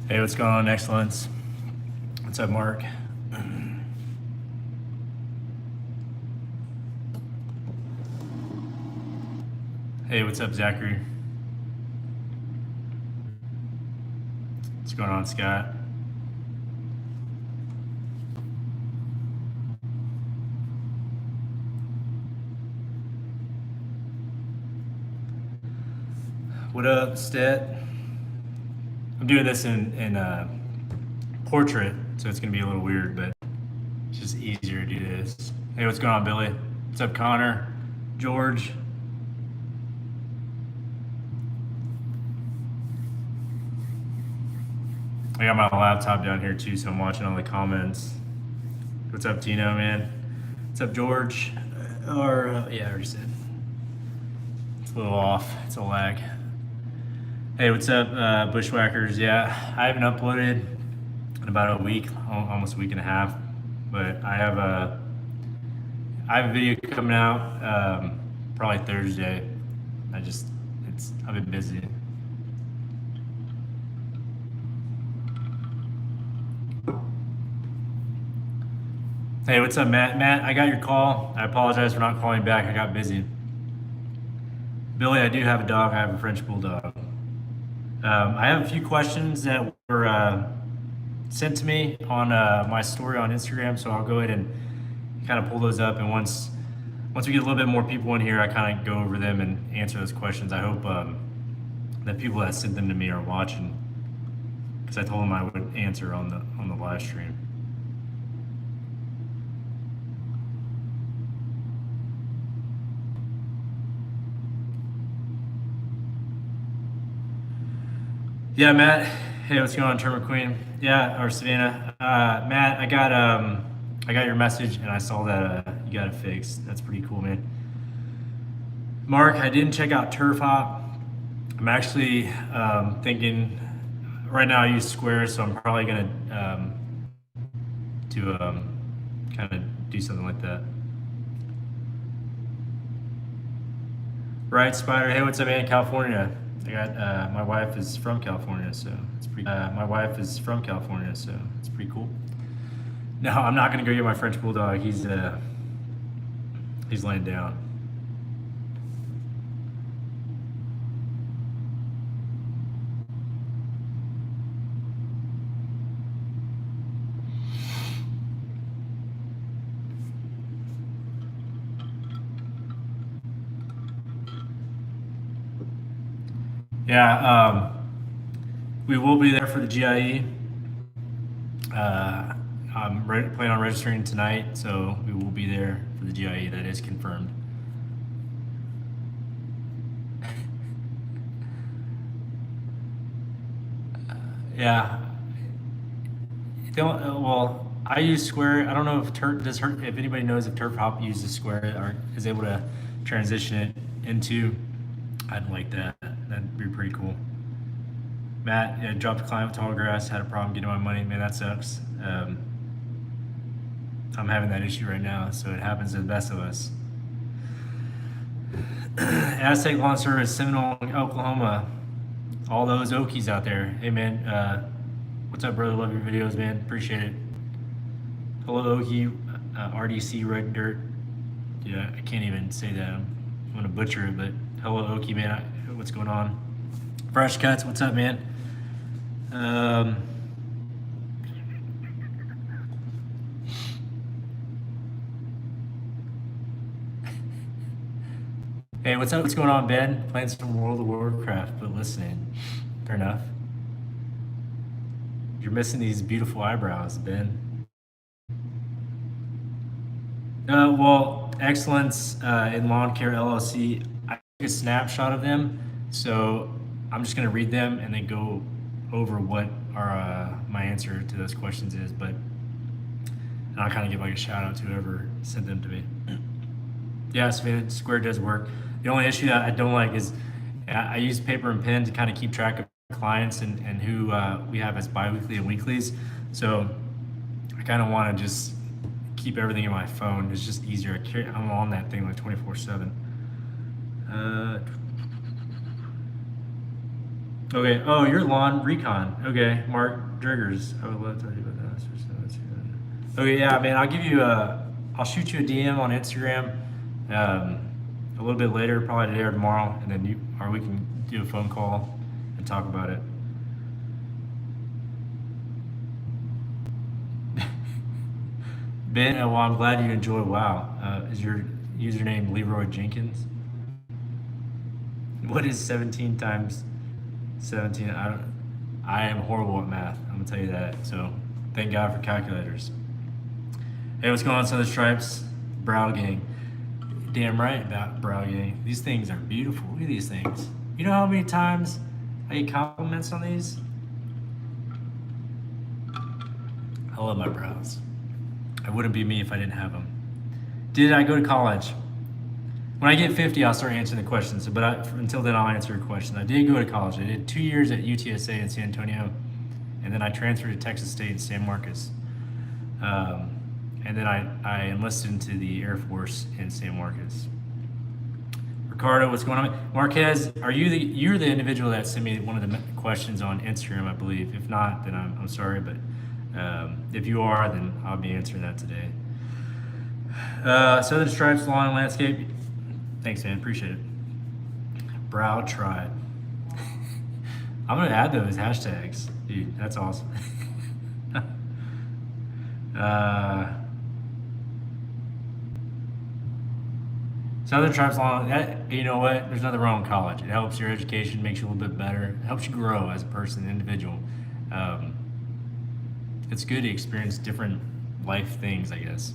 Hey, what's going on, Excellence? What's up, Mark? Hey, what's up, Zachary? What's going on, Scott? What up, Stet? I'm doing this in portrait, so it's gonna be a little weird, but it's just easier to do this. Hey, what's going on, Billy? What's up, Connor? George? I got my laptop down here too, so I'm watching all the comments. What's up, Tino, man? What's up, George? Yeah, I already said. It's a little off. It's a lag. Hey, what's up, Bushwhackers? Yeah, I haven't uploaded in about a week, almost a week and a half, but I have a video coming out probably Thursday. I've been busy. Hey, what's up, Matt? Matt, I got your call. I apologize for not calling back. I got busy. Billy, I do have a dog. I have a French bulldog. I have a few questions that were sent to me on my story on Instagram, so I'll go ahead and kind of pull those up. And once we get a little bit more people in here, I kind of go over them and answer those questions. I hope that people that sent them to me are watching, because I told them I would answer on the live stream. Yeah, Matt. Hey, what's going on, Term Queen? Yeah, or Savannah. Matt, I got your message and I saw that you got it fixed. That's pretty cool, man. Mark, I didn't check out Turf Hop. I'm actually thinking right now I use Square, so I'm probably gonna kind of do something like that. Right, Spider. Hey, what's up, man? California. I got my wife is from California, so it's pretty. My wife is from California, so it's pretty cool. No, I'm not gonna go get my French bulldog. He's laying down. Yeah, we will be there for the GIE. I'm planning on registering tonight, so we will be there for the GIE. That is confirmed. Yeah. Well, I use Square. I don't know if anybody knows if Turf Hop uses Square or is able to transition it into. I'd like that. That'd be pretty cool. Matt, yeah, dropped a client with tall grass, had a problem getting my money. Man, that sucks. I'm having that issue right now, so it happens to the best of us. Aztec Lawn Service, Seminole, Oklahoma. All those Okies out there. Hey, man. What's up, brother? Love your videos, man. Appreciate it. Hello, Okie. RDC Red Dirt. Yeah, I can't even say that. I'm gonna butcher it, but hello, Okie, man. What's going on? Fresh Cuts. What's up, man? Hey, what's up? What's going on, Ben? Playing some World of Warcraft, but listening. Fair enough. You're missing these beautiful eyebrows, Ben. Well, Excellence in Lawn Care LLC. I took a snapshot of them, so I'm just going to read them and then go over what my answer to those questions is. But and I'll kind of give like a shout out to whoever sent them to me. Yeah, Square does work. The only issue that I don't like is I use paper and pen to kind of keep track of clients and who we have as biweekly and weeklies. So I kind of want to just keep everything in my phone. It's just easier. I'm on that thing like 24/7. Okay. Oh, you're lawn recon. Okay. Mark Driggers. I would love to tell you about that. Okay. Yeah, man. I'll give you I'll shoot you a DM on Instagram, um, a little bit later, probably today or tomorrow, and then or we can do a phone call and talk about it. Ben, well, I'm glad you enjoy WoW. Is your username Leroy Jenkins? What is 17 times 17? I don't. I am horrible at math. I'm gonna tell you that. So, thank God for calculators. Hey, what's going on, Southern Stripes? Brow Gang. Damn right about Brow Gang. These things are beautiful. Look at these things. You know how many times I get compliments on these? I love my brows. It wouldn't be me if I didn't have them. Did I go to college? When I get 50, I'll start answering the questions. But until then, I'll answer your question. I did go to college. I did 2 years at UTSA in San Antonio, and then I transferred to Texas State in San Marcos. And then I enlisted into the Air Force in San Marcos. Ricardo, what's going on? Marquez, you're the individual that sent me one of the questions on Instagram, I believe. If not, then I'm sorry, but if you are, then I'll be answering that today. Southern Stripes Lawn and Landscape. Thanks, man. Appreciate it. Brow Tribe. I'm gonna add those hashtags, dude. That's awesome. Southern Tribes Lawn. You know what? There's nothing wrong with college. It helps your education, makes you a little bit better. It helps you grow as a person, an individual. Um, it's good to experience different life things, I guess.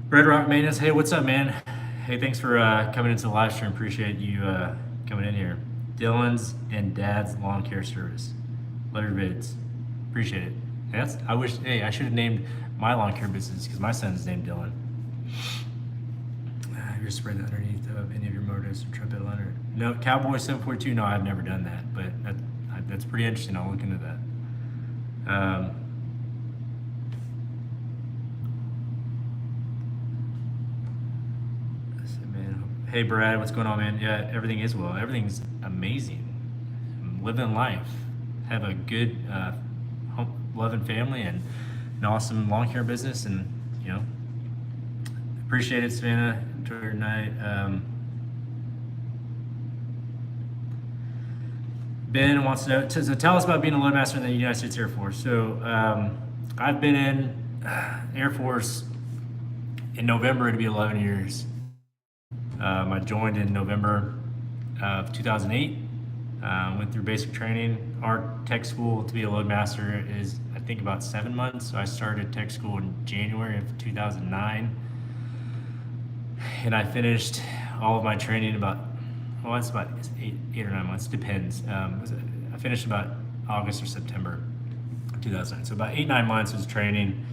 Red Rock Maintenance. Hey, what's up, man? Hey, thanks for coming into the live stream. Appreciate you coming in here. Dylan's and Dad's Lawn Care Service. Love your vids. Appreciate it. I wish. Hey, I should have named my lawn care business because my son's named Dylan. Have you spray that underneath of any of your motors or trumpet liner? No, Cowboy 742. No, I've never done that, but that's pretty interesting. I'll look into that. Hey Brad, what's going on, man? Yeah, everything is well. Everything's amazing. I'm living life. Have a good, loving family and an awesome lawn care business, and appreciate it, Savannah. Enjoy your night. Ben wants to know. So tell us about being a loadmaster in the United States Air Force. So I've been in Air Force in November. It'll be 11 years. I joined in November of 2008. Went through basic training. Our tech school to be a loadmaster is, I think, about 7 months. So I started tech school in January of 2009, and I finished all of my training it's about 8 or 9 months, depends. I finished about August or September of 2009. So about 8-9 months was training.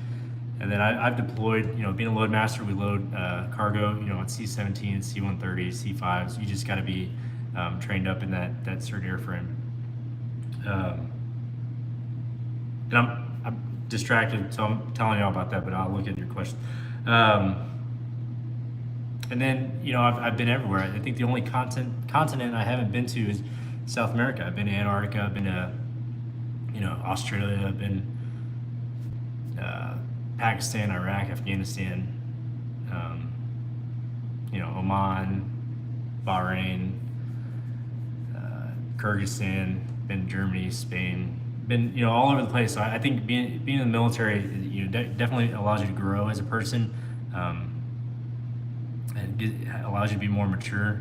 And then I've deployed, being a loadmaster, we load cargo, on C-17, C-130, C-5s. You just got to be trained up in that certain airframe. And I'm distracted, so I'm telling y'all about that, but I'll look at your question. And then, I've been everywhere. I think the only continent I haven't been to is South America. I've been to Antarctica, I've been to, Australia, I've been Pakistan, Iraq, Afghanistan, Oman, Bahrain, Kyrgyzstan, been Germany, Spain, been all over the place. So I think being in the military, definitely allows you to grow as a person, and it allows you to be more mature.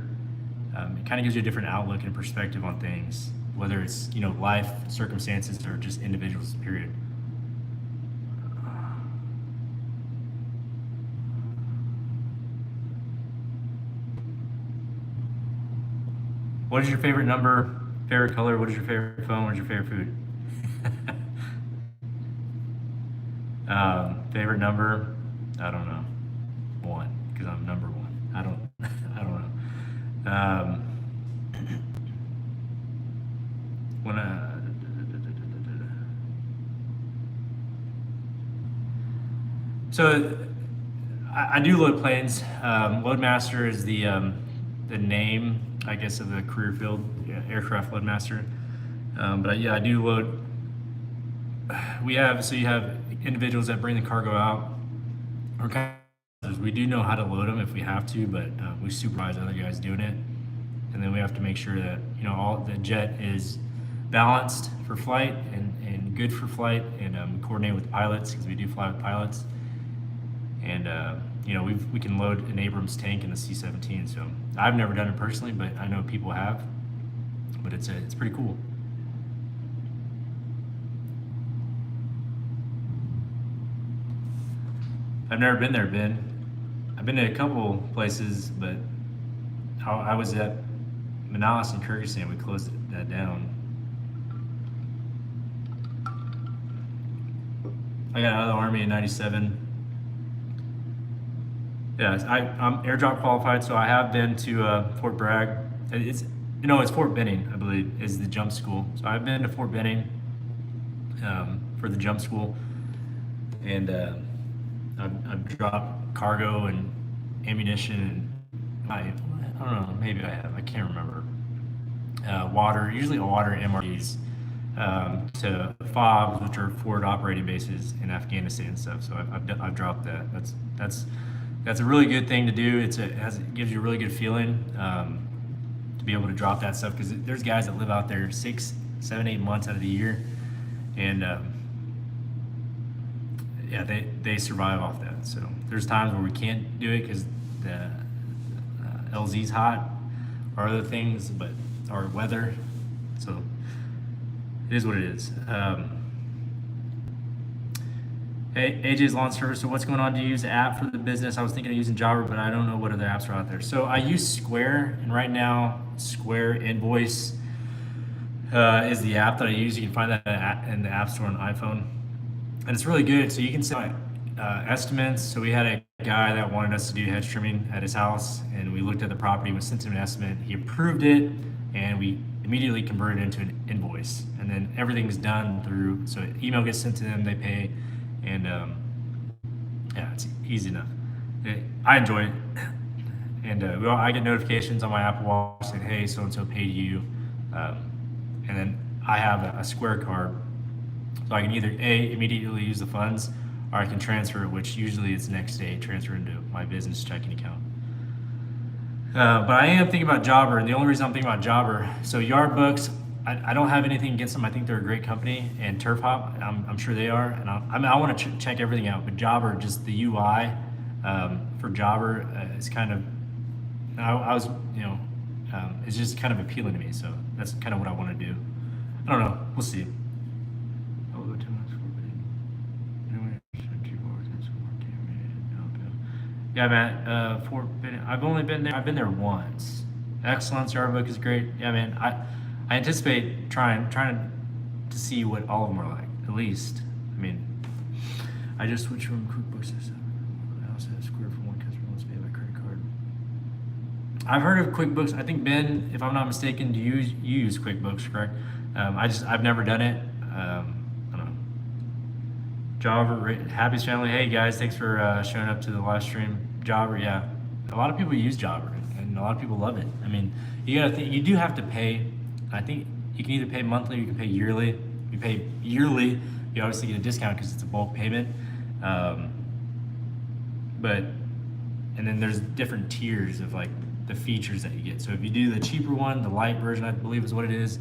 It kind of gives you a different outlook and perspective on things, whether it's life circumstances or just individuals. Period. What is your favorite number, favorite color? What is your favorite phone? What is your favorite food? Favorite number? I don't know. 1, because I'm number 1. I don't know. So I do load planes. Loadmaster is the the name, I guess, of the career field, yeah, aircraft load master. But yeah, I do load. So you have individuals that bring the cargo out. Or kind of, we do know how to load them if we have to, but we supervise other guys doing it. And then we have to make sure that all the jet is balanced for flight and good for flight, and coordinate with pilots because we do fly with pilots. And we can load an Abrams tank in the C-17. So I've never done it personally, but I know people have. But it's pretty cool. I've never been there, Ben. I've been to a couple places, but I was at Manaus and Kyrgyzstan. We closed that down. I got out of the Army in '97. Yeah, I'm airdrop qualified, so I have been to Fort Bragg. It's Fort Benning, I believe, is the jump school. So I've been to Fort Benning for the jump school, and I've dropped cargo and ammunition, and I don't know, maybe I have, I can't remember. Water, usually water MREs, to FOBs, which are forward operating bases in Afghanistan and stuff. So I've dropped that. That's a really good thing to do. It gives you a really good feeling to be able to drop that stuff, because there's guys that live out there 6, 7, 8 months out of the year, and yeah, they survive off that. So there's times where we can't do it because the LZ's hot or other things, but or weather. So it is what it is. Hey, AJ's Lawn Service. So what's going on? Do you use the app for the business? I was thinking of using Jobber, but I don't know what other apps are out there. So I use Square, and right now Square Invoice is the app that I use. You can find that in the App Store on iPhone. And it's really good. So you can set estimates. So we had a guy that wanted us to do hedge trimming at his house, and we looked at the property, we sent him an estimate, he approved it, and we immediately converted it into an invoice. And then everything's done through, so email gets sent to them, they pay, and yeah, it's easy enough. I enjoy it. And I get notifications on my Apple Watch saying, hey, so-and-so paid you. And then I have a Square card, so I can either immediately use the funds, or I can transfer it, which usually is next day, transfer into my business checking account. But I am thinking about Jobber, and the only reason I'm thinking about Jobber, so Yard Books, I don't have anything against them. I think they're a great company, and Turf Hop, I'm sure they are. And I want to check everything out, but Jobber, just the UI for Jobber is kind of, it's just kind of appealing to me. So that's kind of what I want to do. I don't know. We'll see. Yeah, man. I've only been there. I've been there once. Excellence Yard Book is great. Yeah, man. I anticipate trying to see what all of them are like. At least. I mean, I just switched from QuickBooks to I also have Square for one customer wants to pay by credit card. I've heard of QuickBooks. I think, Ben, if I'm not mistaken, you use QuickBooks, correct? I've never done it. I don't know. Jobber, Happy's family. Hey guys, thanks for showing up to the live stream. Jobber, yeah, a lot of people use Jobber, and a lot of people love it. I mean, you gotta think, you do have to pay. I think you can either pay monthly or you can pay yearly. If you pay yearly, you obviously get a discount because it's a bulk payment. And then there's different tiers of like the features that you get. So if you do the cheaper one, the light version, I believe is what it is,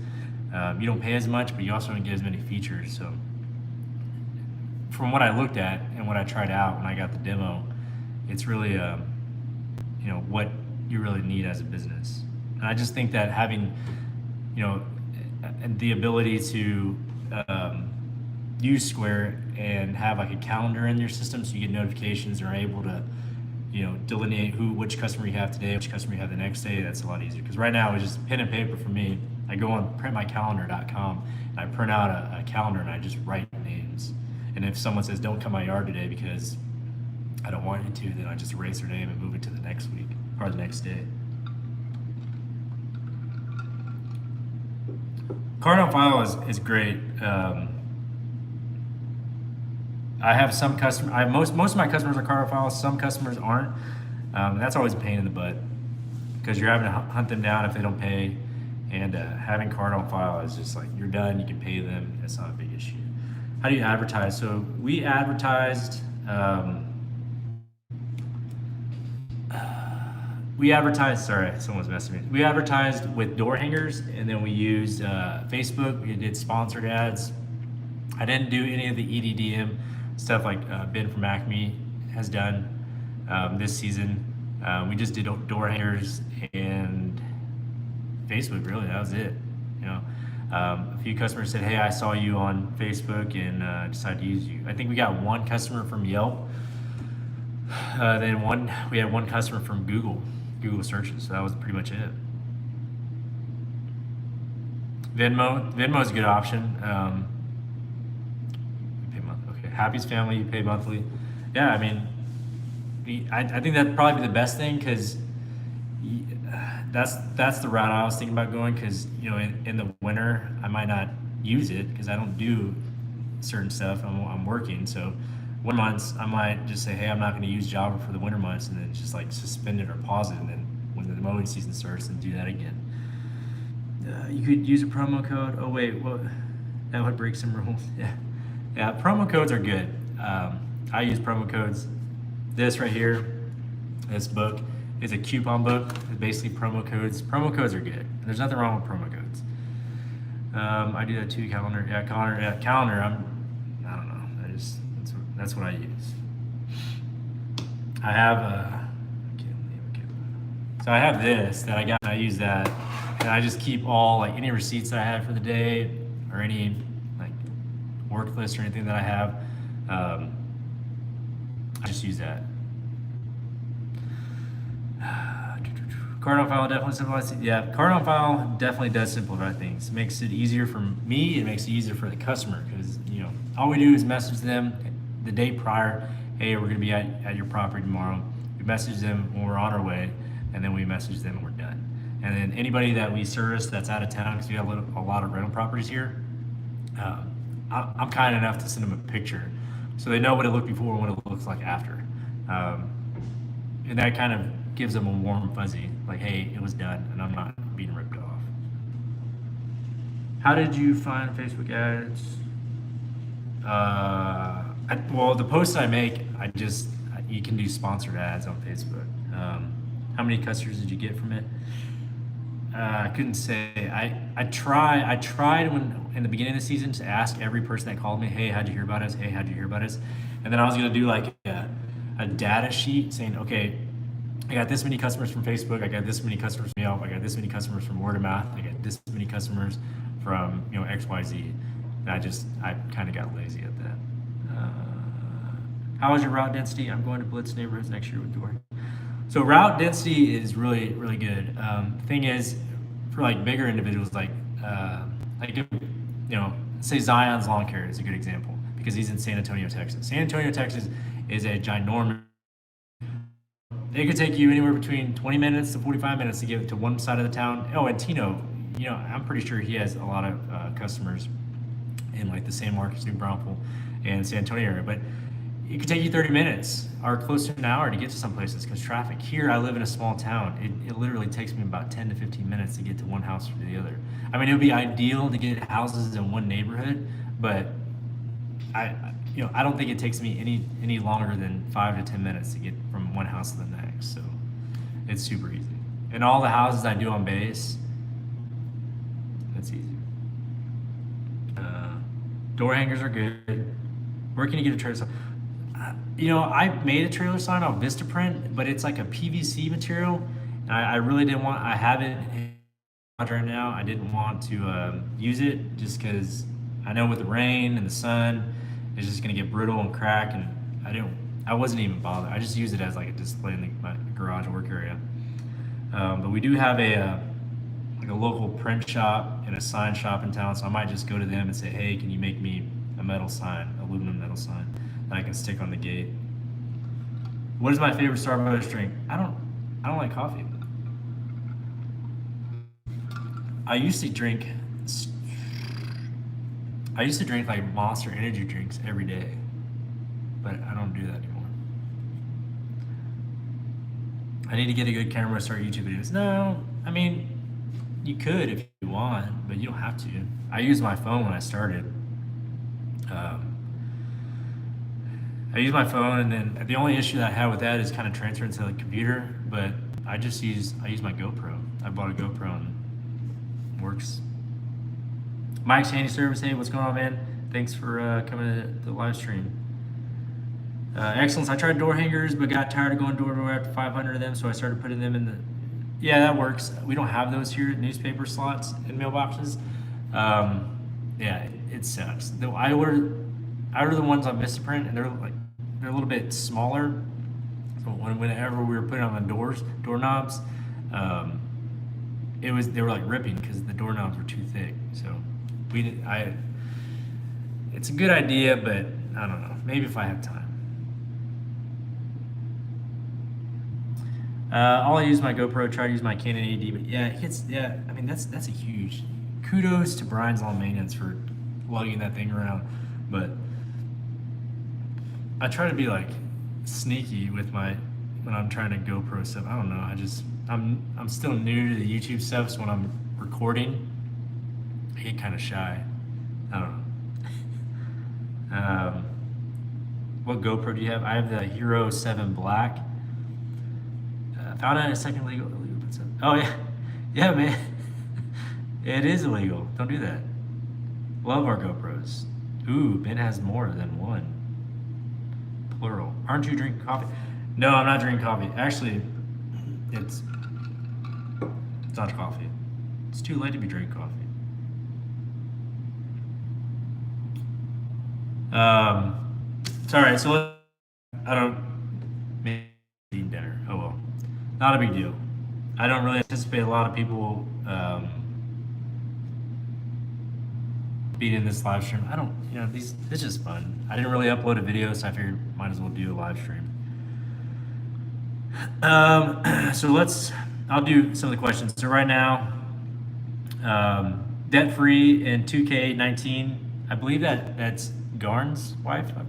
you don't pay as much, but you also don't get as many features. So from what I looked at and what I tried out when I got the demo, it's really, what you really need as a business. And I just think that having, the ability to use Square and have like a calendar in your system, so you get notifications and are able to, delineate which customer you have today, which customer you have the next day. That's a lot easier. Because right now it's just pen and paper for me. I go on printmycalendar.com and I print out a calendar and I just write names. And if someone says don't come my yard today because I don't want you to, then I just erase their name and move it to the next week or the next day. Card on file is great. I have some customers. Most of my customers are card on file. Some customers aren't. And that's always a pain in the butt because you're having to hunt them down if they don't pay. And having card on file is just like, you're done, you can pay them, it's not a big issue. How do you advertise? So we advertised, sorry, someone's messaging me. We advertised with door hangers, and then we used Facebook. We did sponsored ads. I didn't do any of the EDDM stuff like Ben from Acme has done this season. We just did door hangers and Facebook, really, that was it. You know, a few customers said, "Hey, I saw you on Facebook and decided to use you." I think we got one customer from Yelp. Then we had one customer from Google searches. So that was pretty much it. Venmo is a good option. You pay monthly. Okay, Happy's Family, you pay monthly. Yeah, I mean, I think that'd probably be the best thing, because that's the route I was thinking about going, because you know, in the winter I might not use it because I don't do certain stuff. I'm working, so winter months I might just say, hey, I'm not going to use Java for the winter months, and then just like suspend it or pause it, and then when the mowing season starts, then do that again. You could use a promo code. Oh wait, what? That would break some rules. Yeah. Promo codes are good. I use promo codes. This right here, this book, is a coupon book. It's basically promo codes. Promo codes are good. There's nothing wrong with promo codes. I do that too. Calendar. Calendar. I don't know. That's what I use. I have so I have this that I got. And I use that, and I just keep all like any receipts that I had for the day, or any like work list or anything that I have. I just use that. Card on file definitely simplifies. Yeah, card on file definitely does simplify things. It makes it easier for me. It makes it easier for the customer, because you know, all we do is message them the day prior. Hey, we're going to be at your property tomorrow. We message them when we're on our way, and then we message them when we're done. And then anybody that we service that's out of town, because we have a lot of rental properties here, I'm kind enough to send them a picture, so they know what it looked before and what it looks like after. And that kind of gives them a warm fuzzy, like, hey, it was done, and I'm not being ripped off. How did you find Facebook ads? Well, the posts I make, you can do sponsored ads on Facebook. How many customers did you get from it? I couldn't say. I tried when in the beginning of the season to ask every person that called me, hey, how'd you hear about us? Hey, how'd you hear about us? And then I was gonna do like a data sheet saying, okay, I got this many customers from Facebook, I got this many customers from Yelp, I got this many customers from word of mouth, I got this many customers from XYZ. And I kind of got lazy at that. How is your route density? I'm going to blitz neighborhoods next year with Dory. So route density is really, really good. The thing is, for like bigger individuals, like say Zion's Lawn Care is a good example, because he's in San Antonio, Texas. San Antonio, Texas is a ginormous. It could take you anywhere between 20 minutes to 45 minutes to get to one side of the town. Oh, and Tino, I'm pretty sure he has a lot of customers in like the San Marcos, New Braunfels, and San Antonio area, but it could take you 30 minutes or close to an hour to get to some places because traffic. Here, I live in a small town. It literally takes me about 10 to 15 minutes to get to one house or the other. I mean, it would be ideal to get houses in one neighborhood, but I don't think it takes me any longer than 5 to 10 minutes to get from one house to the next. So it's super easy. And all the houses I do on base, that's easy. Door hangers are good. Where can you get a trailer sign? I made a trailer sign on Vistaprint, but it's like a PVC material. And I really didn't want. I have it right now. I didn't want to use it just because I know with the rain and the sun, it's just gonna get brittle and crack. And I wasn't even bothered. I just used it as like a display in my garage work area. But we do have a local print shop and a sign shop in town, so I might just go to them and say, hey, can you make me a metal sign, aluminum metal sign that I can stick on the gate. What is my favorite Starbucks drink? I don't like coffee. I used to drink like Monster energy drinks every day, but I don't do that anymore. I need to get a good camera to start YouTube videos. No, I mean, you could if you want, but you don't have to. I used my phone when I started. Um, I use my phone, and then the only issue that I had with that is kind of transferring to the computer. But I use my GoPro. I bought a GoPro and it works. Mike's Handy Service. Hey, what's going on, man? Thanks for coming to the live stream. Excellence. I tried door hangers, but got tired of going door to door after 500 of them, so I started putting them in the. Yeah, that works. We don't have those here. Newspaper slots and mailboxes. Yeah, it sucks. Though I ordered the ones on Vistaprint, and they're a little bit smaller. So whenever we were putting on the doorknobs, they were like ripping because the doorknobs were too thick. So it's a good idea, but I don't know. Maybe if I have time. I'll use my GoPro, try to use my Canon AD, but yeah, I mean, that's a huge, kudos to Brian's Lawn Maintenance for lugging that thing around, but I try to be like sneaky with when I'm trying to GoPro stuff. I don't know, I'm still new to the YouTube stuff, so when I'm recording, I get kind of shy. I don't know. What GoPro do you have? I have the Hero 7 Black. Found out a second illegal. Oh yeah, man. It is illegal. Don't do that. Love our GoPros. Ooh, Ben has more than one. Plural. Aren't you drinking coffee? No, I'm not drinking coffee. Actually, it's not coffee. It's too late to be drinking coffee. Sorry. So I don't. Maybe eating dinner. Oh well. Not a big deal. I don't really anticipate a lot of people being in this live stream. I don't, it's just fun. I didn't really upload a video, so I figured might as well do a live stream. So I'll do some of the questions. So right now, debt-free in 2K19. I believe that's Garn's wife. I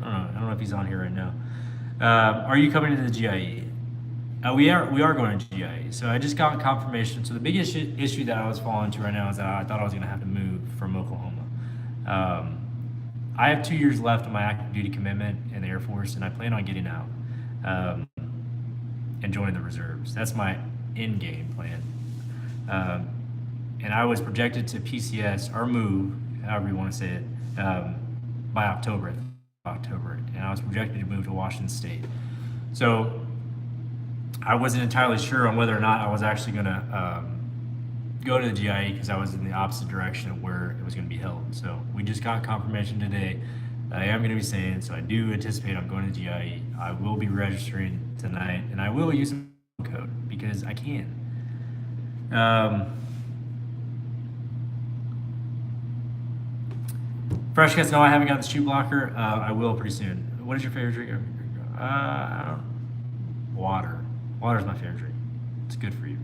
don't know if he's on here right now. Are you coming to the GIE? We are going to GIE. So I just got confirmation. So the biggest issue that I was falling into right now is that I thought I was going to have to move from Oklahoma. I have 2 years left of my active duty commitment in the Air Force, and I plan on getting out and joining the reserves. That's my end game plan. And I was projected to PCS or move, however you want to say it, by October. And I was projected to move to Washington State. So I wasn't entirely sure on whether or not I was actually going to go to the GIE because I was in the opposite direction of where it was going to be held. So we just got confirmation today that I am going to be staying. So I do anticipate I'm going to the GIE. I will be registering tonight, and I will use a code because I can. Fresh Cuts, no, I haven't got the shoe blocker. I will pretty soon. What is your favorite drink? Water. Water is my favorite drink. It's good for you.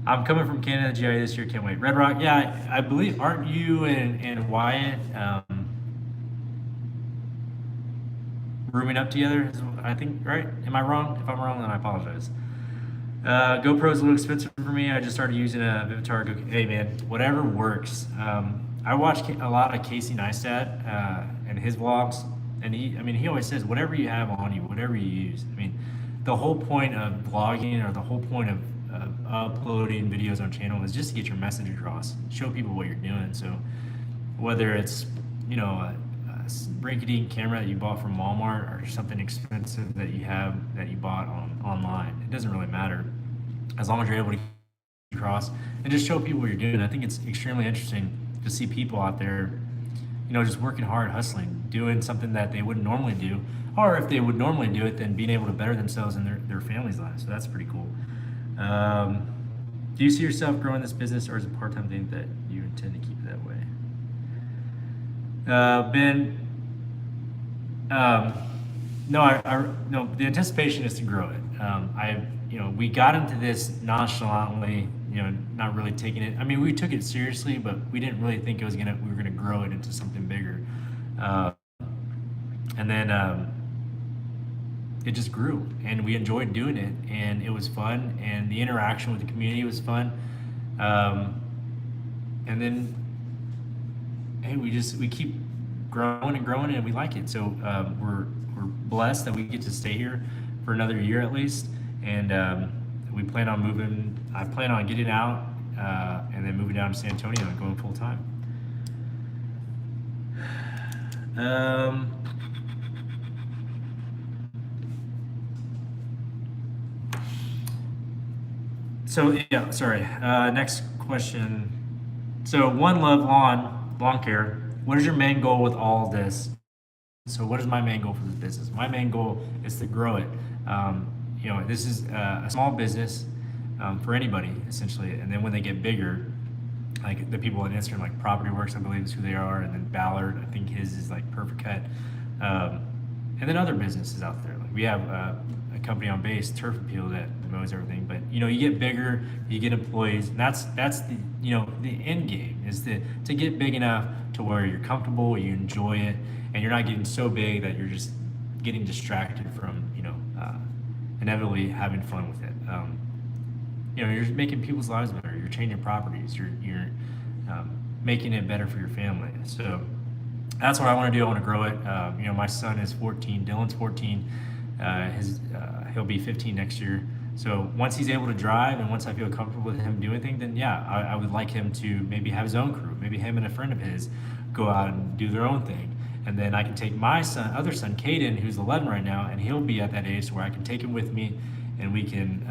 I'm coming from Canada to GI this year. Can't wait. Red Rock, yeah, I believe, aren't you and Wyatt rooming up together? I think, right? Am I wrong? If I'm wrong, then I apologize. GoPro's a little expensive for me. I just started using a Vivitar. Hey, man, whatever works. I watch a lot of Casey Neistat and his vlogs, and he always says, whatever you have on you, whatever you use. I mean, the whole point of vlogging or the whole point of uploading videos on channel is just to get your message across, show people what you're doing. So whether it's, a rinky-dink camera that you bought from Walmart or something expensive that you bought online, it doesn't really matter as long as you're able to get across and just show people what you're doing. I think it's extremely interesting to see people out there, just working hard, hustling, doing something that they wouldn't normally do, or if they would normally do it, then being able to better themselves and their family's lives. So that's pretty cool. Do you see yourself growing this business, or is it a part-time thing that you intend to keep it that way? Ben, no, the anticipation is to grow it. We got into this nonchalantly, not really taking it. I mean, we took it seriously, but we didn't really think we were gonna grow it into something bigger. And then it just grew, and we enjoyed doing it, and it was fun, and the interaction with the community was fun. And then, hey, we keep growing and growing, and we like it. So we're blessed that we get to stay here for another year at least, and we plan on moving. I plan on getting out and then moving down to San Antonio and going full time. So yeah, sorry. Next question. So One Love Lawn Care. What is your main goal with all of this? So what is my main goal for this business? My main goal is to grow it. This is a small business for anybody essentially, and then when they get bigger, like the people on Instagram, like Property Works, I believe is who they are, and then Ballard, I think his is like Perfect Cut, and then other businesses out there. Like we have a company on base, Turf Appeal, that mows everything. But you get bigger, you get employees, and that's the the end game is to get big enough to where you're comfortable, you enjoy it, and you're not getting so big that you're just getting distracted from inevitably having fun with it. You're making people's lives better. You're changing properties. You're making it better for your family. So that's what I want to do. I want to grow it. My son is 14. Dylan's 14. He'll be 15 next year. So once he's able to drive and once I feel comfortable with him doing things, then yeah, I would like him to maybe have his own crew. Maybe him and a friend of his go out and do their own thing. And then I can take my other son, Caden, who's 11 right now, and he'll be at that age where I can take him with me and we can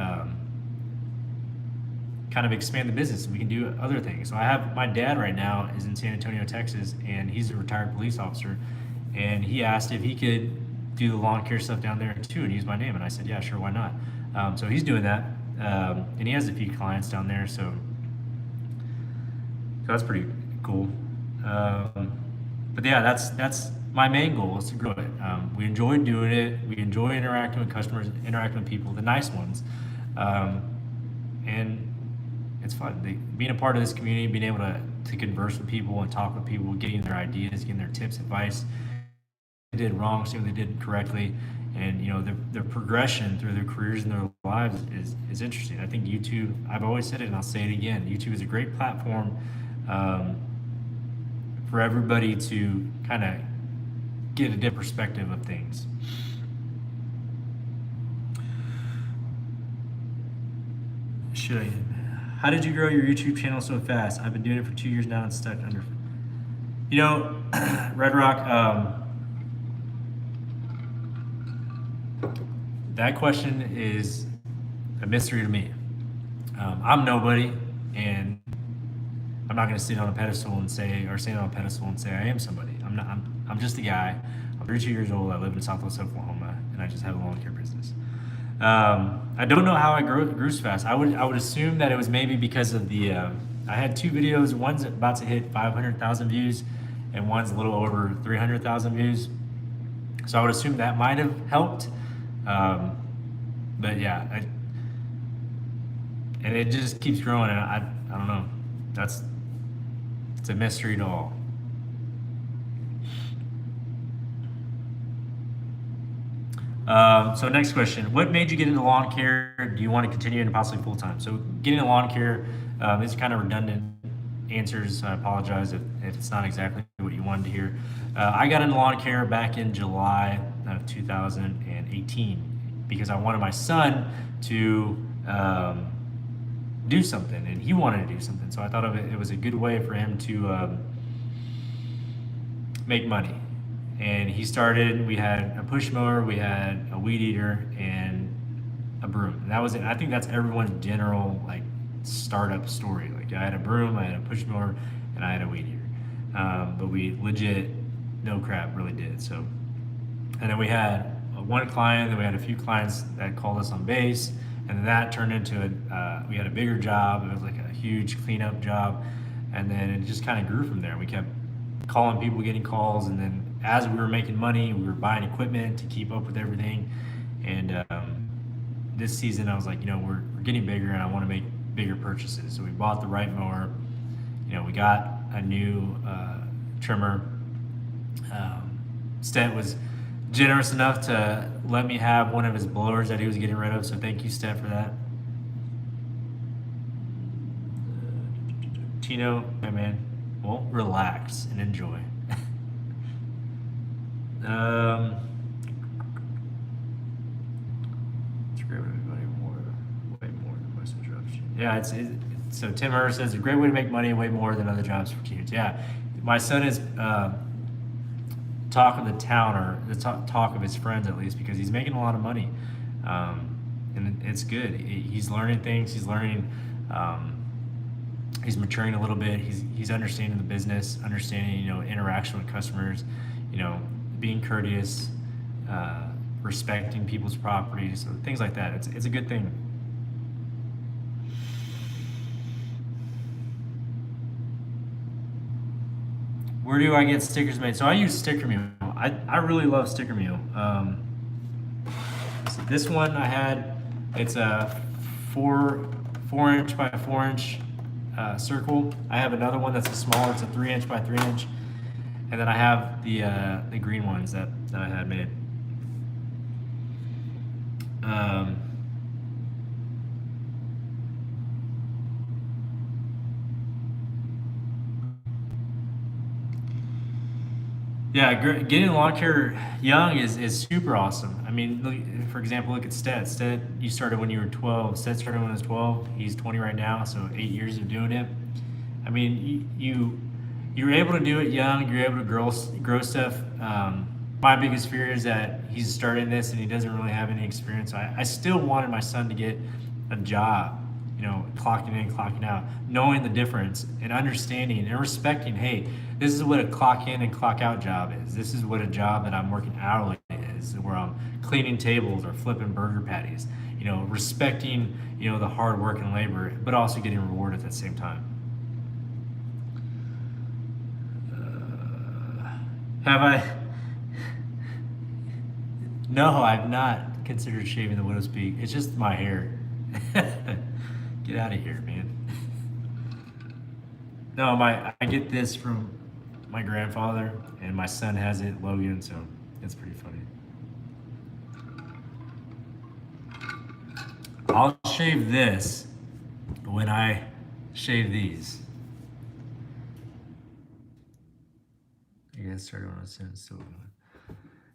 kind of expand the business. We can do other things. So I have my dad right now is in San Antonio, Texas, and he's a retired police officer. And he asked if he could do the lawn care stuff down there too and use my name. And I said, yeah, sure, why not? So he's doing that. And he has a few clients down there. So that's pretty cool. But yeah, that's my main goal is to grow it. We enjoy doing it. We enjoy interacting with customers, interacting with people, the nice ones. And it's fun. Being a part of this community, being able to converse with people and talk with people, getting their ideas, getting their tips, advice. They did wrong, see what they did correctly. And their progression through their careers and their lives is interesting. I think YouTube, I've always said it and I'll say it again, YouTube is a great platform for everybody to kind of get a different perspective of things. How did you grow your YouTube channel so fast? I've been doing it for 2 years now and stuck under. Red Rock, that question is a mystery to me. I'm nobody, and I'm not going to sit on a pedestal and say I am somebody. I'm just a guy. I'm 32 years old. I live in Southwest Oklahoma, and I just have a lawn care business. I don't know how I grew so fast. I would assume that it was maybe because of the. I had two videos. One's about to hit 500,000 views, and one's a little over 300,000 views. So I would assume that might have helped. But yeah, and it just keeps growing. And I don't know. It's a mystery to all. So next question, what made you get into lawn care? Do you want to continue and possibly full time? So getting into lawn care is kind of redundant answers. I apologize if it's not exactly what you wanted to hear. I got into lawn care back in July of 2018 because I wanted my son to do something, and he wanted to do something. So I thought it was a good way for him to make money. And he started, we had a push mower, we had a weed eater, and a broom. And that was it. I think that's everyone's general startup story. Like I had a broom, I had a push mower, and I had a weed eater. But we legit, no crap, really did. So, and then we had one client, then we had a few clients that called us on base, and then that turned into we had a bigger job. It was like a huge cleanup job, and then it just kind of grew from there. We kept calling people, getting calls, and then as we were making money, we were buying equipment to keep up with everything. And this season, I was like, we're getting bigger, and I want to make bigger purchases. So we bought the right mower. We got a new trimmer. Stent was generous enough to let me have one of his blowers that he was getting rid of. So thank you, Steph, for that. Tino, my man, well, relax and enjoy. um, it's a great way to make money way more than most jobs. Yeah, so Tim Herr says a great way to make money way more than other jobs for kids. Yeah, my son is talk of the town or the talk of his friends at least because he's making a lot of money, and it's good. He's learning things. He's learning. He's maturing a little bit. He's understanding the business, understanding interaction with customers, being courteous, respecting people's properties, so things like that. It's a good thing. Where do I get stickers made? So I use Sticker Mule. I really love Sticker Mule. So this one I had, it's a 4 inch by 4 inch circle. I have another one that's a smaller. It's a 3 inch by 3 inch, and then I have the green ones that I had made. Um, Yeah, getting lawn care young is super awesome. I mean, look, for example, look at Stet. Stet, you started when you were 12. Stet started when he was 12. He's 20 right now, so 8 years of doing it. I mean, you're able to do it young. You're able to grow stuff. My biggest fear is that he's starting this and he doesn't really have any experience. I still wanted my son to get a job, clocking in, clocking out, knowing the difference and understanding and respecting, hey, this is what a clock in and clock out job is. This is what a job that I'm working hourly is, where I'm cleaning tables or flipping burger patties. Respecting, the hard work and labor, but also getting rewarded at the same time. Have I? No, I've not considered shaving the widow's peak. It's just my hair. Get out of here, man. No, I get this from my grandfather, and my son has it, Logan. So it's pretty funny. I'll shave this when I shave these. I guess started on a sentence. So,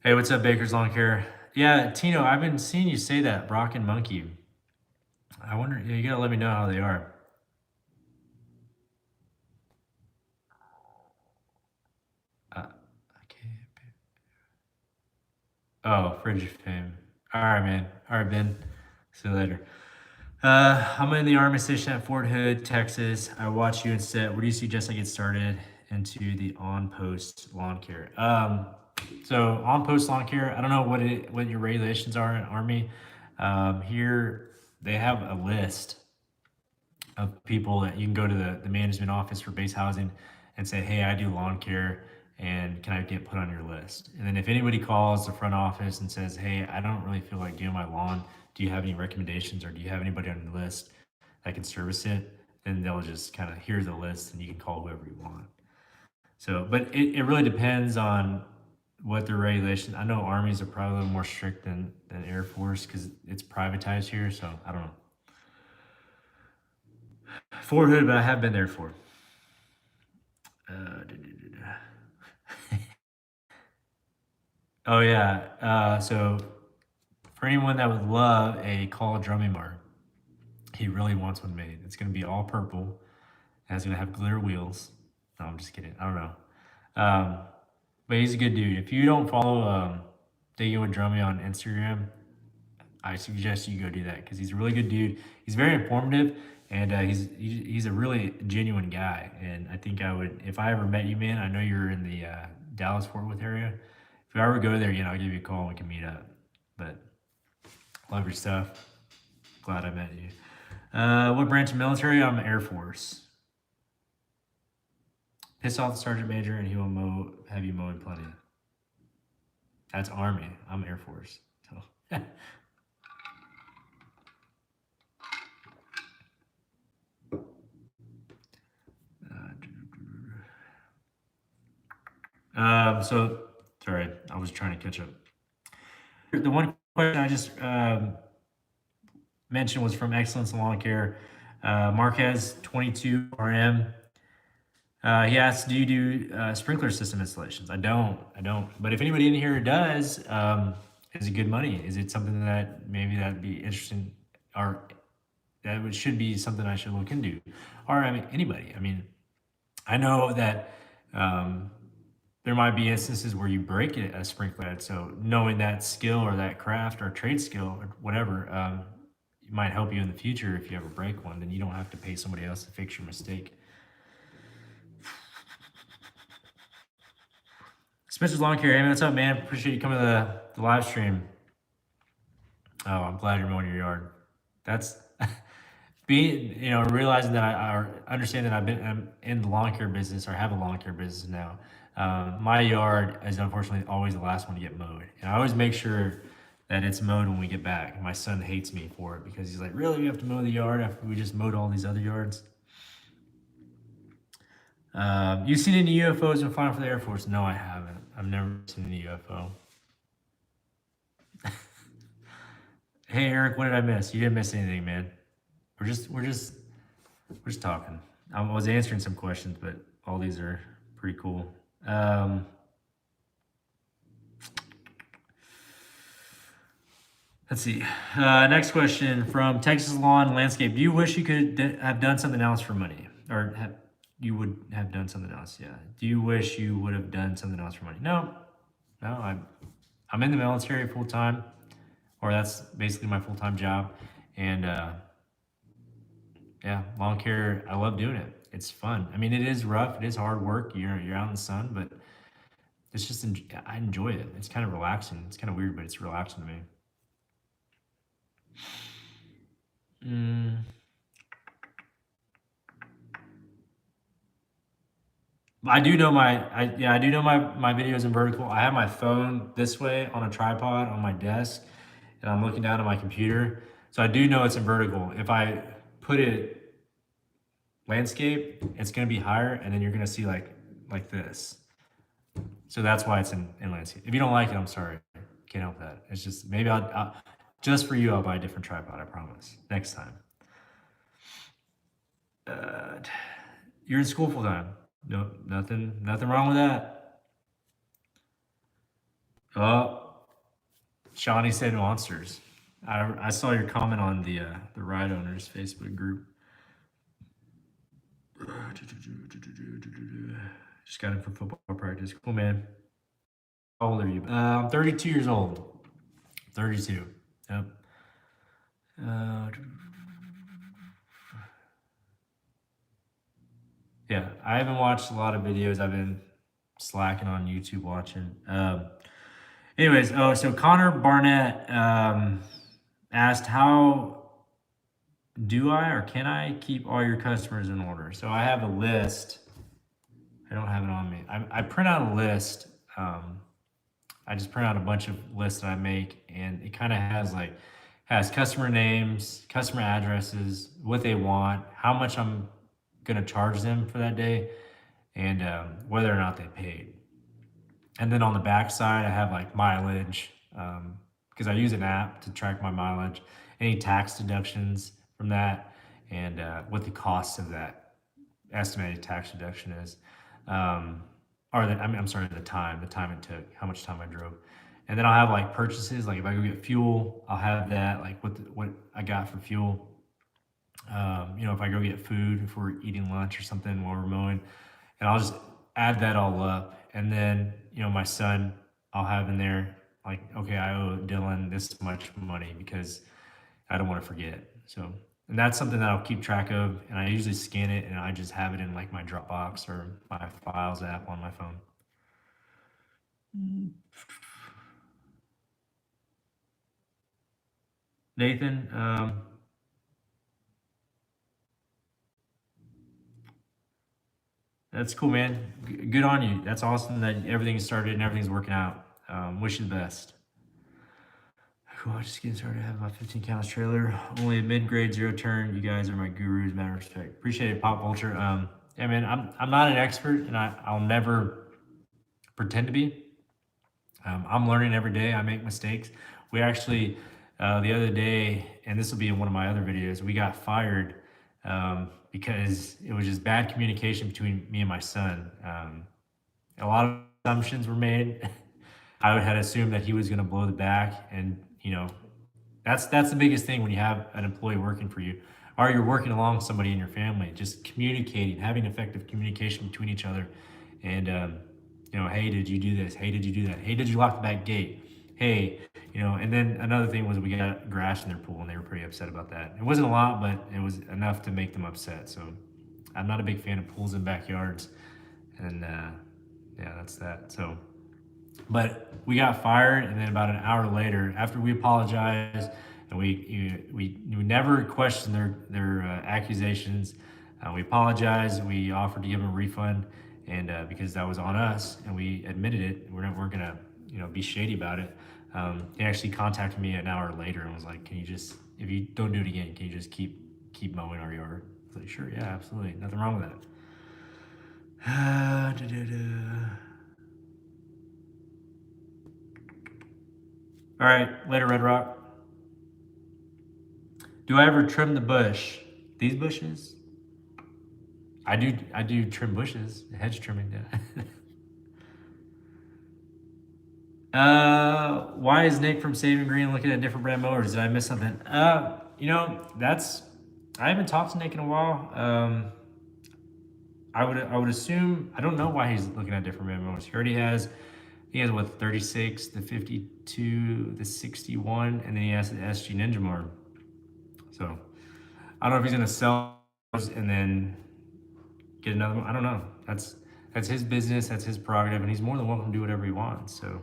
hey, what's up, Baker's Lawn Care? Yeah, Tino, I've been seeing you say that Brock and Monkey. I wonder. Yeah, you gotta let me know how they are. Okay. Oh, Fridge fame. All right, man. All right, Ben. See you later. I'm in the Army station at Fort Hood, Texas. I watch you instead. Where do you suggest I get started into the on-post lawn care? So on-post lawn care, I don't know what your regulations are in Army. Here they have a list of people that you can go to the management office for base housing and say, hey, I do lawn care and can I get put on your list? And then if anybody calls the front office and says, hey, I don't really feel like doing my lawn, do you have any recommendations or do you have anybody on the list that can service it? Then they'll just kind of hear the list and you can call whoever you want. So, but it really depends on what the regulations. I know armies are probably a little more strict than Air Force because it's privatized here. So I don't know. Fort Hood, but I have been there for. Oh yeah. So for anyone that would love a call drumming bar, he really wants one made. It's gonna be all purple. And it's gonna have glitter wheels. No, I'm just kidding. I don't know. Um, but he's a good dude. If you don't follow Digging with Drummy on Instagram, I suggest you go do that because he's a really good dude. He's very informative and he's a really genuine guy. And I think I would, if I ever met you, man, I know you're in the Dallas Fort Worth area. If I ever go there, I'll give you a call and we can meet up. But love your stuff. Glad I met you. What branch of military? I'm Air Force. Piss off the sergeant major and he will have you mowing plenty. That's Army. I'm Air Force. So. So sorry, I was trying to catch up. The one question I just mentioned was from Excellence Lawn Care. Marquez 22 RM. He asked, "Do you do sprinkler system installations?" I don't. I don't. But if anybody in here does, is it good money? Is it something that maybe that'd be interesting, or should be something I should look into? Or I mean, anybody. I mean, I know that um, there might be instances where you break a sprinkler head. So knowing that skill or that craft or trade skill or whatever might help you in the future if you ever break one. Then you don't have to pay somebody else to fix your mistake. Spencer's Lawn Care. Hey, man, what's up, man? Appreciate you coming to the live stream. Oh, I'm glad you're mowing your yard. That's being, realizing that I understand that I'm in the lawn care business or have a lawn care business now. My yard is unfortunately always the last one to get mowed, and I always make sure that it's mowed when we get back. My son hates me for it because he's like, "Really, we have to mow the yard after we just mowed all these other yards?" You seen any UFOs and flying for the Air Force? No, I haven't. I've never seen any UFO. Hey, Eric, what did I miss? You didn't miss anything, man. We're just talking. I was answering some questions, but all these are pretty cool. Let's see. Next question from Texas Lawn Landscape. Do you wish you could have done something else for money, or you would have done something else? Yeah. Do you wish you would have done something else for money? No, no. I'm in the military full time, or that's basically my full time job, and yeah, lawn care. I love doing it. It's fun. I mean, it is rough. It is hard work. You're out in the sun, but it's just I enjoy it. It's kind of relaxing. It's kind of weird, but it's relaxing to me. I do know I do know my videos in vertical. I have my phone this way on a tripod on my desk, and I'm looking down at my computer. So I do know it's in vertical. If I put it landscape, it's gonna be higher, and then you're gonna see like this. So that's why it's in landscape. If you don't like it, I'm sorry. Can't help that. It's just maybe I'll just for you, I'll buy a different tripod. I promise. Next time. You're in school full time. No, nothing wrong with that. Oh, Shawnee said monsters. I saw your comment on the ride owners Facebook group. Just got in for football practice. Cool, man. How old are you? I'm 32 years old. 32. Yep. Yeah, I haven't watched a lot of videos. I've been slacking on YouTube watching. Anyways, so Connor Barnett asked, "How do I or can I keep all your customers in order?" So I have a list. I don't have it on me. I print out a list. I just print out a bunch of lists that I make, and it kind of has customer names, customer addresses, what they want, how much I'm gonna charge them for that day, and whether or not they paid. And then on the back side, I have like mileage, because I use an app to track my mileage, any tax deductions from that, and what the cost of that estimated tax deduction is. I'm sorry, the time it took, how much time I drove. And then I'll have like purchases, like if I go get fuel, I'll have that, like what I got for fuel. If I go get food, if we're eating lunch or something while we're mowing, and I'll just add that all up. And then, my son, I'll have in there, like, okay, I owe Dylan this much money because I don't want to forget. So, and that's something that I'll keep track of. And I usually scan it and I just have it in like my Dropbox or my Files app on my phone. Nathan, that's cool, man. Good on you. That's awesome that everything started and everything's working out. Wish you the best. Cool. Just getting started. I have about 15 counts trailer. Only a mid-grade, zero turn. You guys are my gurus. Matter of respect. Appreciate it, Pop Vulture. Yeah, man. I'm not an expert, and I'll never pretend to be. I'm learning every day. I make mistakes. We actually, the other day, and this will be in one of my other videos, we got fired because it was just bad communication between me and my son. A lot of assumptions were made. I had assumed that he was going to blow the back, and that's the biggest thing when you have an employee working for you, or you're working along somebody in your family. Just communicating, having effective communication between each other, and hey, did you do this? Hey, did you do that? Hey, did you lock the back gate? Hey, And then another thing was we got grass in their pool, and they were pretty upset about that. It wasn't a lot, but it was enough to make them upset. So I'm not a big fan of pools in backyards, and yeah, that's that. So. But we got fired, and then about an hour later, after we apologized, and we never questioned their accusations, we apologized. We offered to give them a refund, and because that was on us, and we admitted it, we're gonna be shady about it. He actually contacted me an hour later and was like, "Can you just, if you don't do it again, can you just keep mowing our yard?" I was like, "Sure, yeah, absolutely, nothing wrong with that." All right, later, Red Rock. Do I ever trim the bush? These bushes? I do trim bushes, hedge trimming. Why is Nick from Saving Green looking at different brand mowers? Did I miss something? That's, I haven't talked to Nick in a while. I would assume, I don't know why he's looking at different brand mowers. He has what, 36, the 52, the 61, and then he has the SG Ninja mower. So I don't know if he's gonna sell those and then get another one. I don't know. That's his business, that's his prerogative, and he's more than welcome to do whatever he wants. So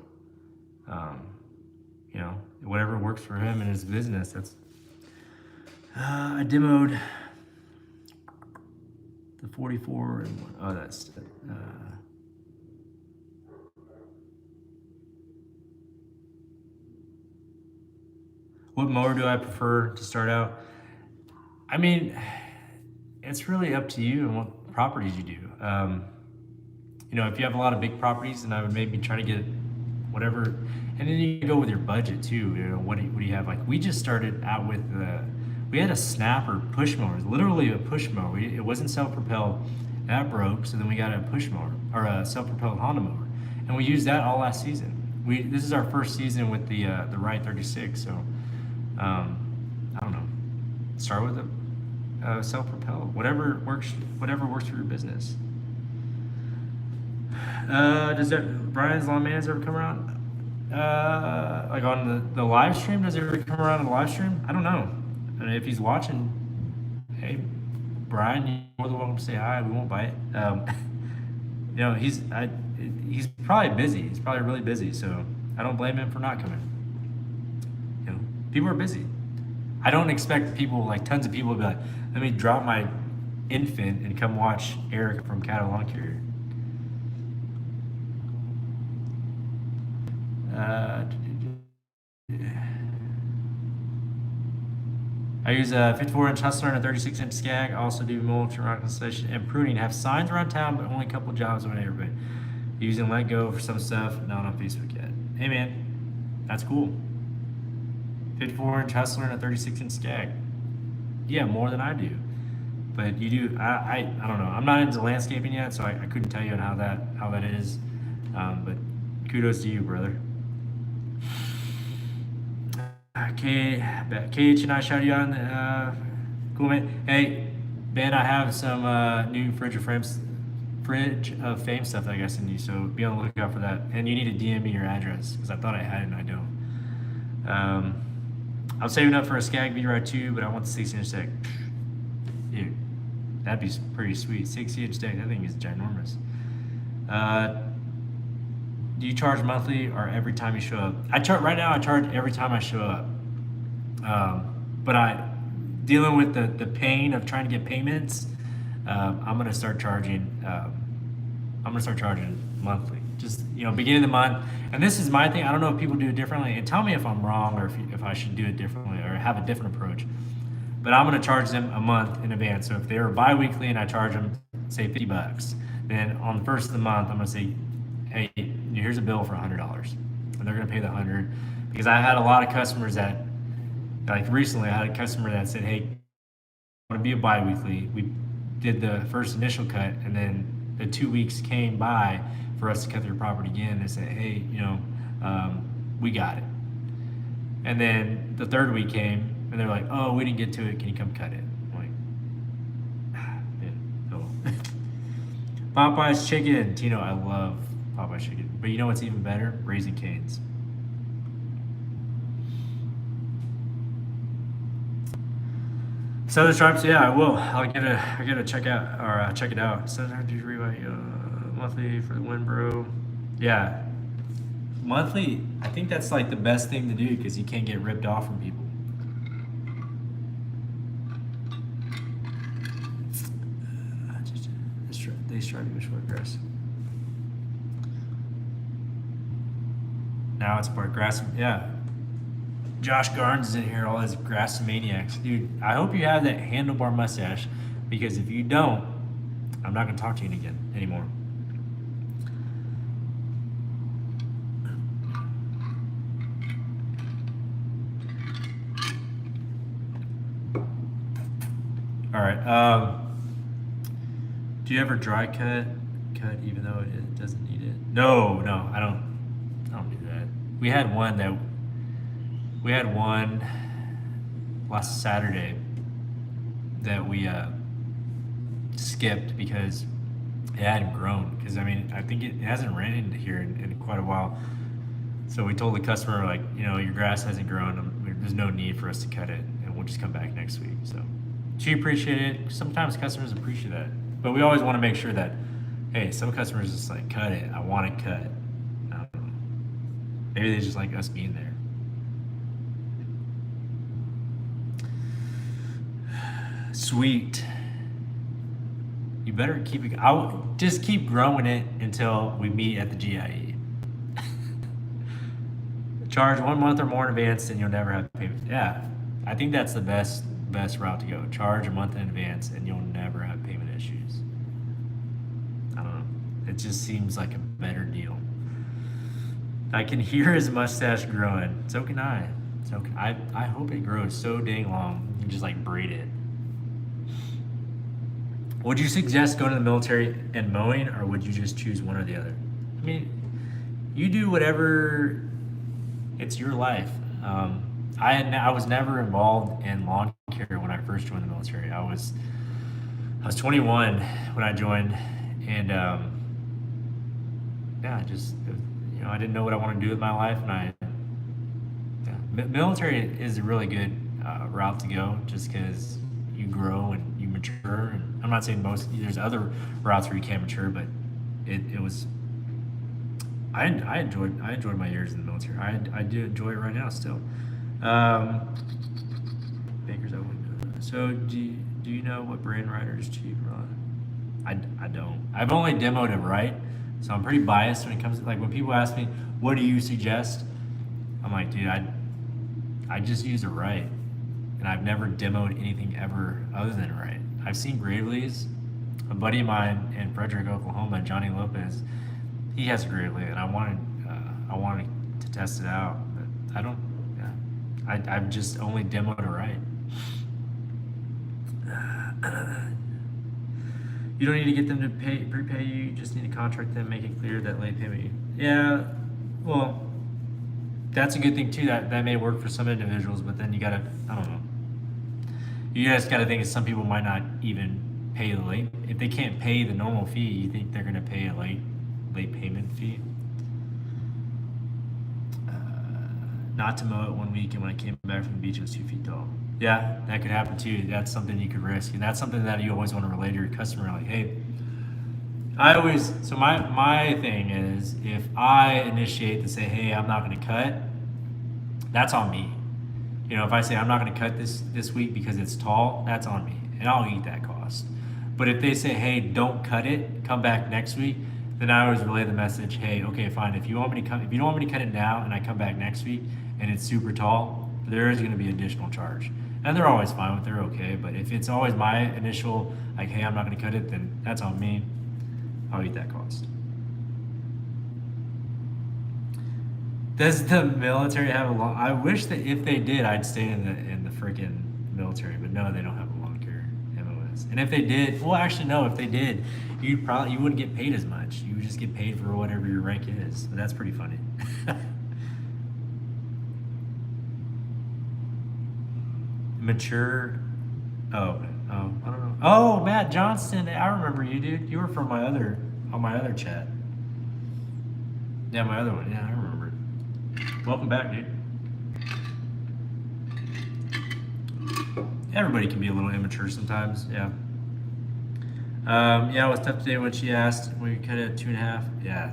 whatever works for him and his business. That's I demoed the 44 and oh, that's what mower do I prefer to start out? I mean, it's really up to you and what properties you do. If you have a lot of big properties, then I would maybe try to get whatever, and then you go with your budget too. What do you have? Like we just started out with we had a snapper push mower, literally a push mower. It wasn't self-propelled. That broke, so then we got a push mower or a self-propelled Honda mower, and we used that all last season. This is our first season with the Ride 36, so. I don't know. Start with a self-propelled, whatever works for your business. Does Brian's Lawn Man's ever come around? Like on the live stream? Does it ever come around on the live stream? I don't know. And if he's watching, hey, Brian, you're more than welcome to say hi. We won't bite. He's probably busy. He's probably really busy. So I don't blame him for not coming. People are busy. I don't expect people, like tons of people, to be like, let me drop my infant and come watch Eric from CADDO Lawn Carrier. I use a 54-inch Hustler and a 36-inch Skag. I also do mulch, rock installation, and pruning. Have signs around town, but only a couple jobs on everybody. Using Let Go for some stuff, not on Facebook yet. Hey man, that's cool. 54-inch Hustler and a 36-inch Skag. Yeah, more than I do. But you do. I don't know. I'm not into landscaping yet, so I couldn't tell you how that is. But kudos to you, brother. KH and I shout you out. Cool, man. Hey, Ben, I have some new Fridge of Fame stuff that I got send you, so be on the lookout for that. And you need to DM me your address, because I thought I had it and I don't. I'm saving up for a Skag V-Ride 2, but I want the 60-inch deck. Dude, that'd be pretty sweet. 60-inch deck, that thing is ginormous. Do you charge monthly or every time you show up? Right now I charge every time I show up. But dealing with the pain of trying to get payments, I'm gonna start charging monthly. Just beginning of the month. And this is my thing. I don't know if people do it differently. And tell me if I'm wrong or if I should do it differently or have a different approach. But I'm gonna charge them a month in advance. So if they were bi-weekly and I charge them, say $50, then on the first of the month I'm gonna say, hey, here's a bill for $100, and they're gonna pay the $100. because I had a lot of customers that, like recently, I had a customer that said, "Hey, I want to be a biweekly." We did the first initial cut, and then the 2 weeks came by for us to cut their property again. They said, "Hey, we got it." And then the third week came, and they're like, "Oh, we didn't get to it. Can you come cut it?" I'm like, man, no. Popeye's chicken, Tino. I love Popeye's chicken, but you know what's even better? Raising Cane's. Southern Stripes, yeah, I will. I gotta check out or check it out. Southern do rewrite monthly for the win, bro. Yeah, monthly. I think that's like the best thing to do because you can't get ripped off from people. They try to be short grass. Now it's part grass. Yeah. Josh Garnes is in here, all his grass maniacs. Dude, I hope you have that handlebar mustache because if you don't, I'm not going to talk to you again anymore. All right. Do you ever dry cut even though it doesn't need it? No, I don't do that. We had one last Saturday that we skipped because it hadn't grown. Because I mean, I think it hasn't rained here in quite a while. So we told the customer, like, your grass hasn't grown. There's no need for us to cut it, and we'll just come back next week. So she appreciated it. Sometimes customers appreciate that, but we always want to make sure that, hey, some customers just like, cut it. I want it cut. I don't know. Maybe they just like us being there. Sweet. You better keep it. I'll just keep growing it until we meet at the GIE. Charge 1 month or more in advance, and you'll never have to pay. Yeah, I think that's the best route to go. Charge a month in advance, and you'll never have payment issues. I don't know. It just seems like a better deal. I can hear his mustache growing. So can I. I hope it grows so dang long. You can just like braid it. Would you suggest going to the military and mowing, or would you just choose one or the other? I mean, you do whatever. It's your life. I was never involved in lawn care when I first joined the military. I was 21 when I joined, and yeah, just I didn't know what I wanted to do with my life, and military is a really good route to go, just because you grow and you mature. And I'm not saying there's other routes where you can't mature, but it was. I enjoyed my years in the military. I do enjoy it right now still. Baker's out window. So do you know what brand rider is cheap, Ron? I don't. I've only demoed it right, so I'm pretty biased when it comes to, like, when people ask me what do you suggest, I'm like, dude, I just use it right, and I've never demoed anything ever other than right. I've seen Gravely's. A buddy of mine in Frederick, Oklahoma, Johnny Lopez, he has a Gravely, and I wanted to test it out, but I don't. Yeah, I've just only demoed it right. You don't need to get them to prepay you. You just need to contract them, make it clear that late payment. Yeah, well, that's a good thing too. That may work for some individuals, but then you gotta. I don't know. You guys gotta think some people might not even pay the late. If they can't pay the normal fee, you think they're gonna pay a late payment fee? Not to mow it 1 week, and when I came back from the beach, it was 2 feet tall. Yeah, that could happen too. That's something you could risk, and that's something that you always want to relay to your customer. Like, hey, my thing is, if I initiate to say, hey, I'm not going to cut, that's on me. If I say I'm not going to cut this week because it's tall, that's on me, and I'll eat that cost. But if they say, hey, don't cut it, come back next week, then I always relay the message, hey, okay, fine. If you don't want me to cut it now, and I come back next week and it's super tall, there is going to be additional charge. And they're always fine with it, they're okay. But if it's always my initial, like, hey, I'm not going to cut it, then that's on me. I'll eat that cost. Does the military have a long? I wish that if they did, I'd stay in the freaking military. But no, they don't have a lawn care MOS. And if they did, well, actually, no. If they did, you wouldn't get paid as much. You would just get paid for whatever your rank is. But that's pretty funny. Mature. Oh, I don't know. Oh, Matt Johnston. I remember you, dude. You were from on my other chat. Yeah, my other one. Yeah, I remember it. Welcome back, dude. Everybody can be a little immature sometimes. Yeah. Yeah, it was tough today when she asked. We cut it at 2.5. Yeah.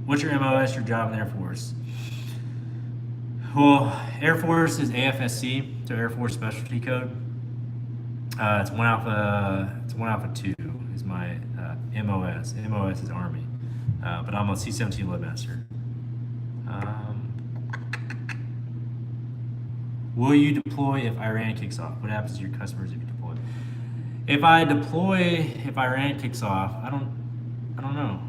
What's your MOS? Your job in the Air Force? Well, Air Force is AFSC, so Air Force Specialty Code. It's 1 Alpha 2 is my MOS. MOS is Army, but I'm a C-17 Loadmaster. Will you deploy if Iran kicks off? What happens to your customers if you deploy? If Iran kicks off, I don't know.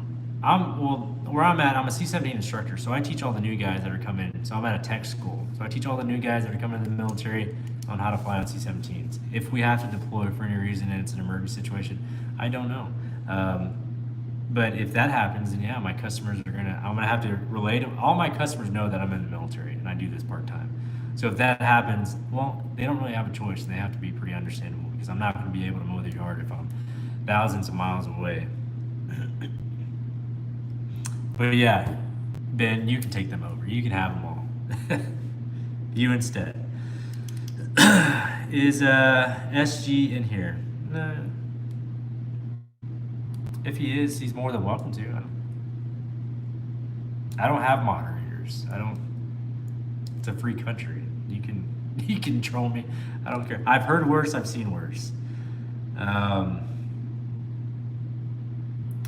Where I'm at, I'm a C-17 instructor, so I teach all the new guys that are coming. So I'm at a tech school, so I teach all the new guys that are coming into the military on how to fly on C-17s. If we have to deploy for any reason and it's an emergency situation, I don't know. But if that happens, then yeah, my customers I'm gonna have to relate. All my customers know that I'm in the military and I do this part time. So if that happens, well, they don't really have a choice, and they have to be pretty understandable because I'm not going to be able to mow their yard if I'm thousands of miles away. But yeah, Ben, you can take them over. You can have them all. You instead. Is SG in here? No. If he is, he's more than welcome to. I don't have moderators. It's a free country. You can troll me. I don't care. I've heard worse. I've seen worse. I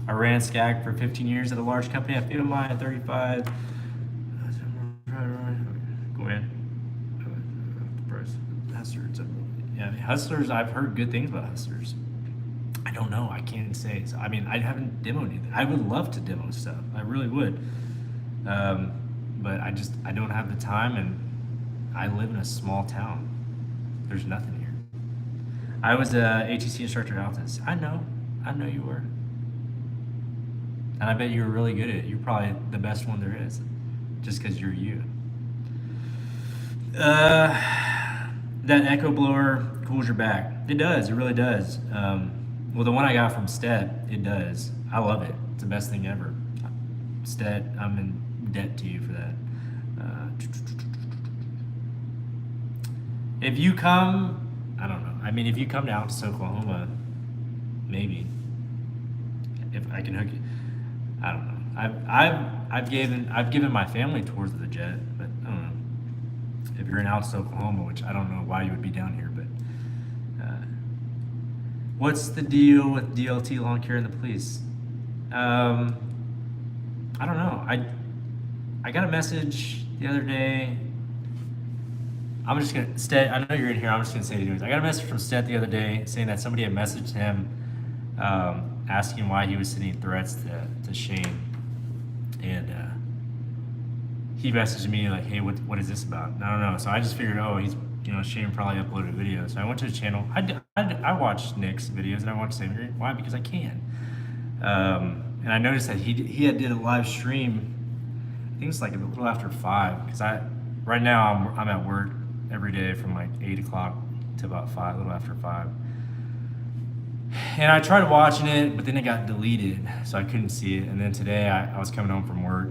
ran SCAG for 15 years at a large company. I feel mine at 35. Go in. Hustlers. Yeah, Hustlers. I've heard good things about Hustlers. I don't know. I can't say. So, I mean, I haven't demoed anything. I would love to demo stuff. I really would. But I don't have the time, and I live in a small town. There's nothing here. I was a ATC instructor at Altus. I know you were. And I bet you were really good at it. You're probably the best one there is, just because you're you. That echo blower cools your back. It does. It really does. Well, the one I got from Stead, it does. I love it. It's the best thing ever. Stead, I'm in debt to you for that. If you come, I don't know. I mean, if you come to Altus, Oklahoma, maybe. If I can hook you, I don't know. I've given my family tours of the jet, but I don't know. If you're in Altus, Oklahoma, which I don't know why you would be down here, but what's the deal with DLT, lawn care, and the police? I don't know. I got a message the other day. I'm just gonna Stead. I know you're in here. I'm just gonna say it anyways. I got a message from Stead the other day saying that somebody had messaged him, asking why he was sending threats to Shane, and he messaged me like, "Hey, what is this about?" And I don't know. So I just figured, oh, Shane probably uploaded a video. So I went to his channel. I watched Nick's videos and I watched Samuel. Why? Because I can. And I noticed that he had did a live stream. I think it's like a little after 5 because right now I'm at work every day from like 8 o'clock to about 5, a little after 5. And I tried watching it, but then it got deleted, so I couldn't see it. And then today I was coming home from work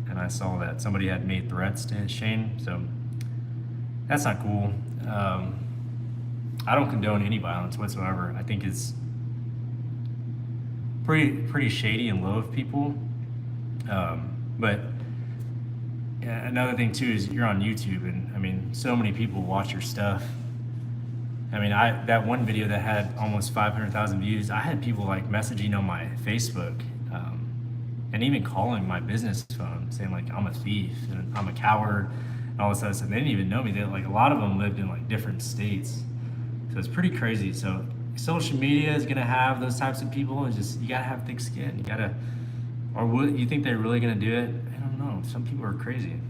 and I saw that somebody had made threats to Shane, so that's not cool. I don't condone any violence whatsoever. I think it's pretty shady and low of people. But yeah, another thing too is you're on YouTube, and I mean, so many people watch your stuff. I mean, that one video that had almost 500,000 views, I had people like messaging on my Facebook, and even calling my business phone saying like I'm a thief and I'm a coward and all this other stuff. They didn't even know me. A lot of them lived in like different states, so it's pretty crazy. So social media is gonna have those types of people. It's just you gotta have thick skin. You think they're really gonna do it? I don't know. Some people are crazy.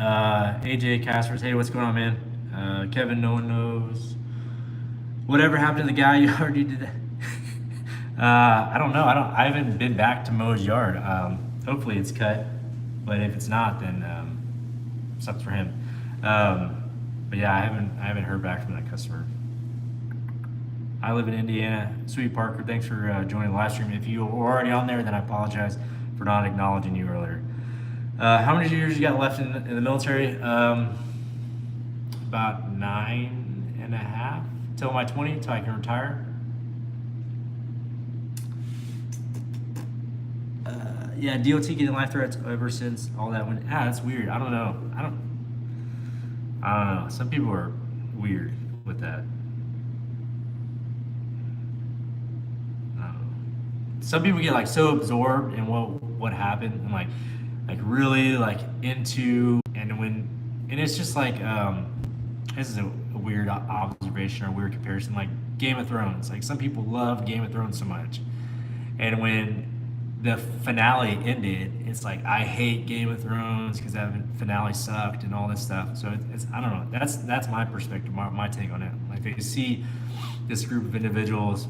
AJ Caspers, hey, what's going on, man? Kevin, no one knows. Whatever happened to the guy you already did that? I don't know. I haven't been back to Mo's yard. Hopefully it's cut, but if it's not, then sucks for him. But yeah, I haven't heard back from that customer. I live in Indiana. Sweet Parker, thanks for joining the live stream. If you were already on there, then I apologize for not acknowledging you earlier. How many years you got left in the military? About 9.5 till my 20, till I can retire. Yeah, DOT getting life threats ever since all that went. That's weird. I don't know. I don't know. Some people are weird with that. Some people get like so absorbed in what happened and like really like into and it's just like this is a weird observation or a weird comparison, like Game of Thrones. Like some people love Game of Thrones so much, and when the finale ended, it's like I hate Game of Thrones because that finale sucked and all this stuff. So it's I don't know. That's my perspective, my take on it. Like they see this group of individuals,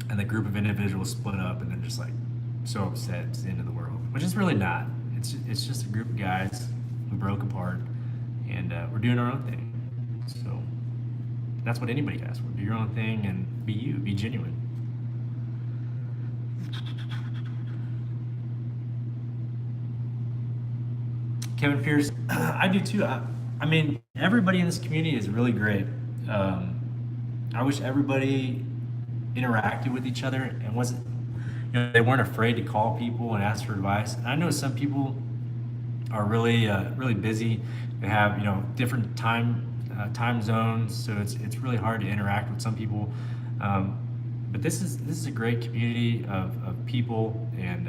and the group of individuals split up, and they're just like so upset it's the end of the world, which is really not. It's just a group of guys who broke apart, and we're doing our own thing. So that's what anybody asks for. Do your own thing and be you. Be genuine. Kevin Pierce, I do too. I mean, everybody in this community is really great. I wish everybody interacted with each other and wasn't, they weren't afraid to call people and ask for advice. And I know some people are really, really busy. They have, different time zones, so it's really hard to interact with some people. But this is a great community of people, and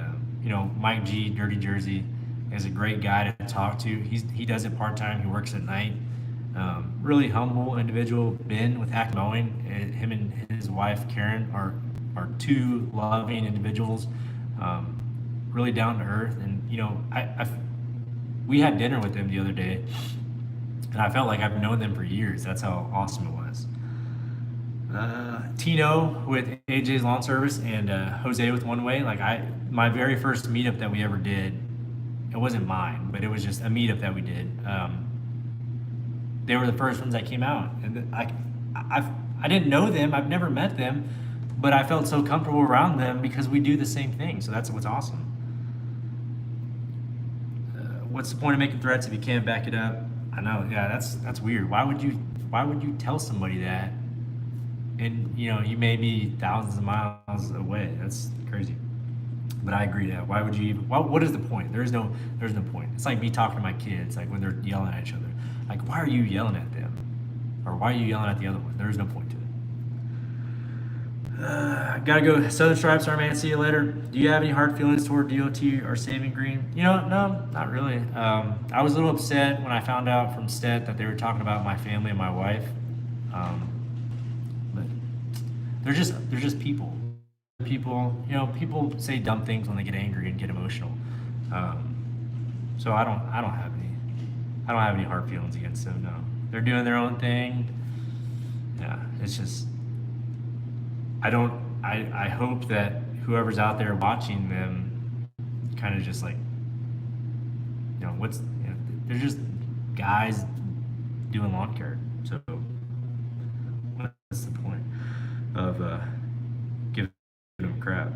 Mike G, Dirty Jersey, is a great guy to talk to. He does it part time. He works at night. Really humble individual. Ben with Hack Mowing, him and his wife Karen are two loving individuals. Really down to earth, and we had dinner with them the other day, and I felt like I've known them for years. That's how awesome it was. Tino with AJ's Lawn Service and Jose with One Way. Like my very first meetup that we ever did, it wasn't mine, but it was just a meetup that we did. They were the first ones that came out, and I didn't know them. I've never met them, but I felt so comfortable around them because we do the same thing. So that's what's awesome. What's the point of making threats if you can't back it up? I know, yeah, that's weird. Why would you tell somebody that? And you may be thousands of miles away. That's crazy. But I agree that. Why would you even? What is the point? There's no point. It's like me talking to my kids, like when they're yelling at each other. Like, why are you yelling at them? Or why are you yelling at the other one? There's no point to it. Gotta go. Southern Stripes, our man. See you later. Do you have any hard feelings toward DOT or Saving Green? No, not really. I was a little upset when I found out from Stet that they were talking about my family and my wife. But they're just people. People say dumb things when they get angry and get emotional. So I don't have any hard feelings against them. No, they're doing their own thing. Yeah, it's just I hope that whoever's out there watching them kind of just like they're just guys doing lawn care. So what's the point of giving them crap?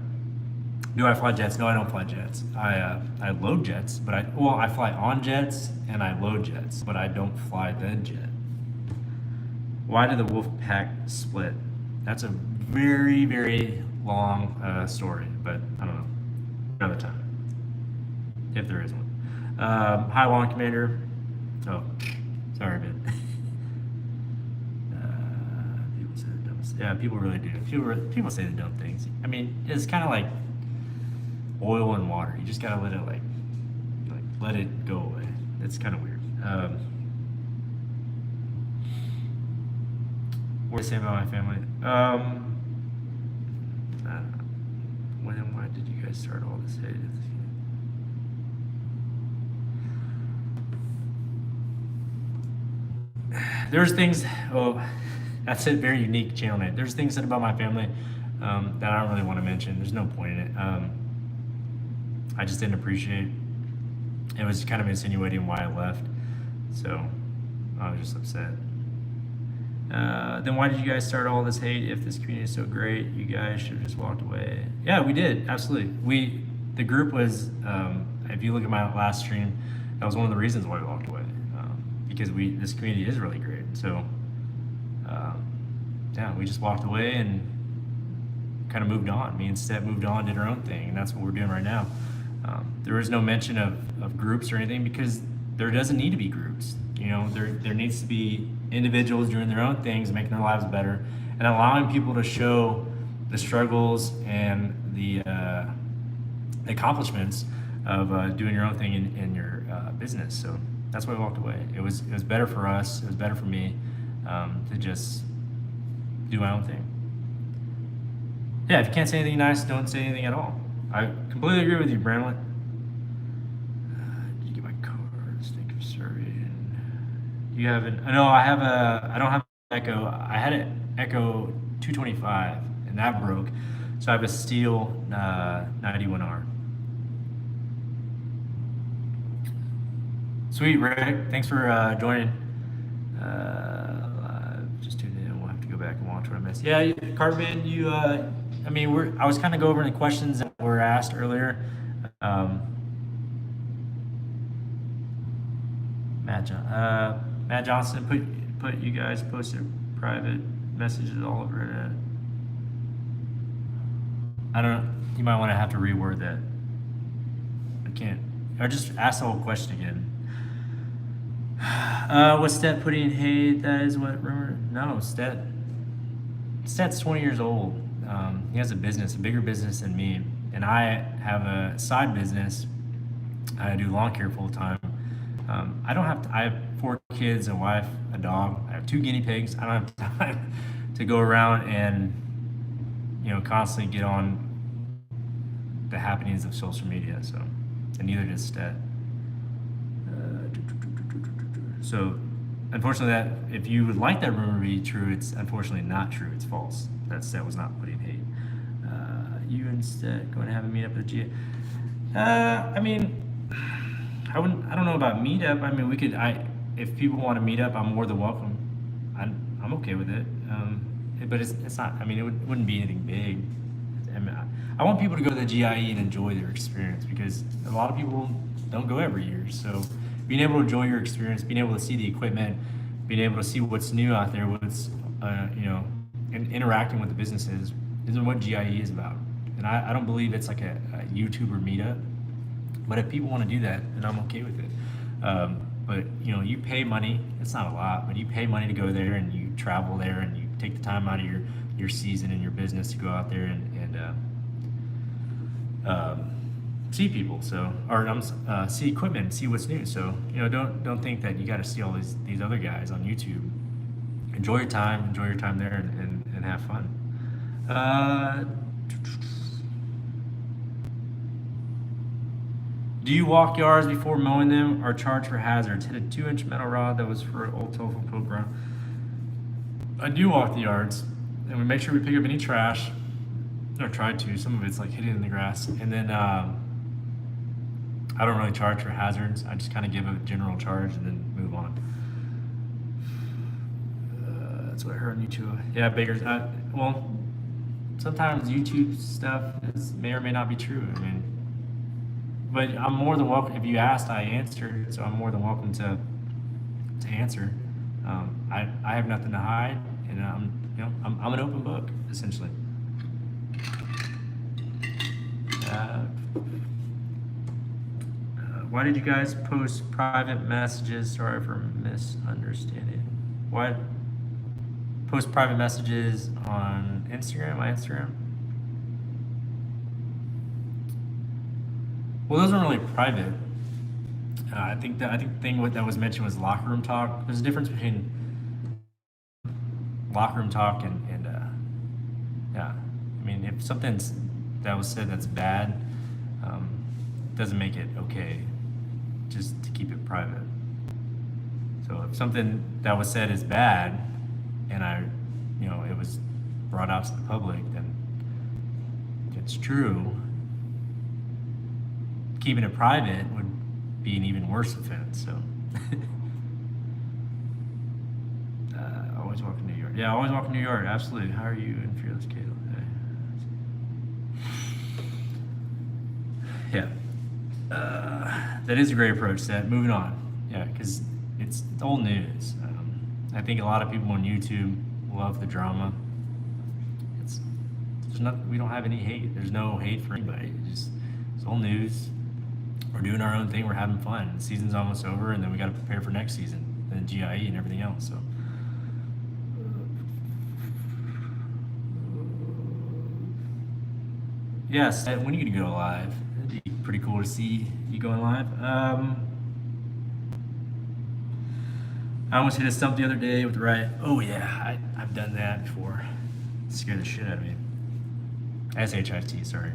Do I fly jets? No, I don't fly jets. I load jets, but I fly on jets and I load jets, but I don't fly the jet. Why did the wolf pack split? That's a very, very long story, but I don't know. Another time, if there is one. Hi, Lawn Commander. Oh, sorry, man. People say the dumbest. Yeah, people really do. People say the dumb things. I mean, it's kind of like oil and water. You just gotta let it let it go away. It's kind of weird. What do you say about my family? Why did you guys start all this hate? there's things, well, that's a very unique channel name. There's things said about my family that I don't really want to mention. There's no point in it. I just didn't appreciate. It was kind of insinuating why I left, so I was just upset. Then why did you guys start all this hate? If this community is so great, you guys should have just walked away. Yeah, we did, absolutely. The group was, if you look at my last stream, that was one of the reasons why we walked away, because this community is really great. So yeah, we just walked away and kind of moved on. Me and Steph moved on, did our own thing, and that's what we're doing right now. There is no mention of groups or anything because there doesn't need to be groups. You know, there needs to be individuals doing their own things, making their lives better, and allowing people to show the struggles and the accomplishments of doing your own thing in your business. So that's why I walked away. It was better for us. It was better for me to just do my own thing. Yeah, if you can't say anything nice, don't say anything at all. I completely agree with you, Bramlett. Did you get my cards? Thank you for serving. You haven't? No, I don't have an Echo. I had an Echo 225, and that broke. So I have a Steel 91R. Sweet, Rick. Thanks for joining. Just tuned in. We'll have to go back and watch what I missed. Yeah, Carbon, I mean, I was kind of going over the questions that were asked earlier. Matt Johnson put you guys posted private messages all over it. I don't know. You might want to have to reword that. I can't. Or just ask the whole question again. Was Stet putting in hate? That is what rumor? No, Stet's 20 years old. He has a bigger business than me, and I have a side business. I do lawn care full time. I don't have to. I have 4 kids, a wife, a dog. I have 2 guinea pigs. I don't have time to go around and constantly get on the happenings of social media. So, and neither does Stet. So, unfortunately, that if you would like that rumor to be true, it's unfortunately not true. It's false. That Stet was not putting hate. You instead going to have a meetup with GA. I mean, I don't know about meetup. I mean, we could. If people want to meet up, I'm more than welcome. I'm okay with it. But it's not. I mean, it wouldn't be anything big. I mean, I want people to go to the GIE and enjoy their experience because a lot of people don't go every year. So being able to enjoy your experience, being able to see the equipment, being able to see what's new out there, what's and interacting with the businesses is what GIE is about. And I don't believe it's like a YouTuber meetup. But if people want to do that, then I'm okay with it. But you pay money. It's not a lot, but you pay money to go there and you travel there and you take the time out of your season and your business to go out there and see people. So see equipment, see what's new. So don't think that you got to see all these other guys on YouTube. Enjoy your time there and have fun. Do you walk yards before mowing them or charge for hazards? Hit a 2-inch metal rod that was for old telephone pole ground. I do walk the yards, and we make sure we pick up any trash, or try to. Some of it's like hidden in the grass. And then I don't really charge for hazards. I just kind of give a general charge and then move on. That's what I heard on YouTube. Yeah, Baker's. Well, sometimes YouTube stuff may or may not be true. I mean, but I'm more than welcome. If you asked, I answered. So I'm more than welcome to answer. I have nothing to hide, and I'm an open book essentially. Why did you guys post private messages? Sorry for misunderstanding. Why post private messages on Instagram? My Instagram. Well, those aren't really private. I think the thing that was mentioned was locker room talk. There's a difference between locker room talk and yeah. I mean, if something's that was said that's bad, doesn't make it okay just to keep it private. So if something that was said is bad, and it was brought out to the public, then it's true. Keeping it private would be an even worse offense. So, always walk in New York. Yeah, always walk in New York. Absolutely. How are you in Fearless Caleb? Yeah. That is a great approach, Seth. Moving on. Yeah, because it's old news. I think a lot of people on YouTube love the drama. We don't have any hate. There's no hate for anybody. It's old news. We're doing our own thing. We're having fun. The season's almost over, and then we got to prepare for next season, and GIE and everything else. So. Yes, when are you gonna go live? It'd be pretty cool to see you going live. I almost hit a stump the other day with the right. Oh yeah, I've done that before. It scared the shit out of me. SHIT, sorry.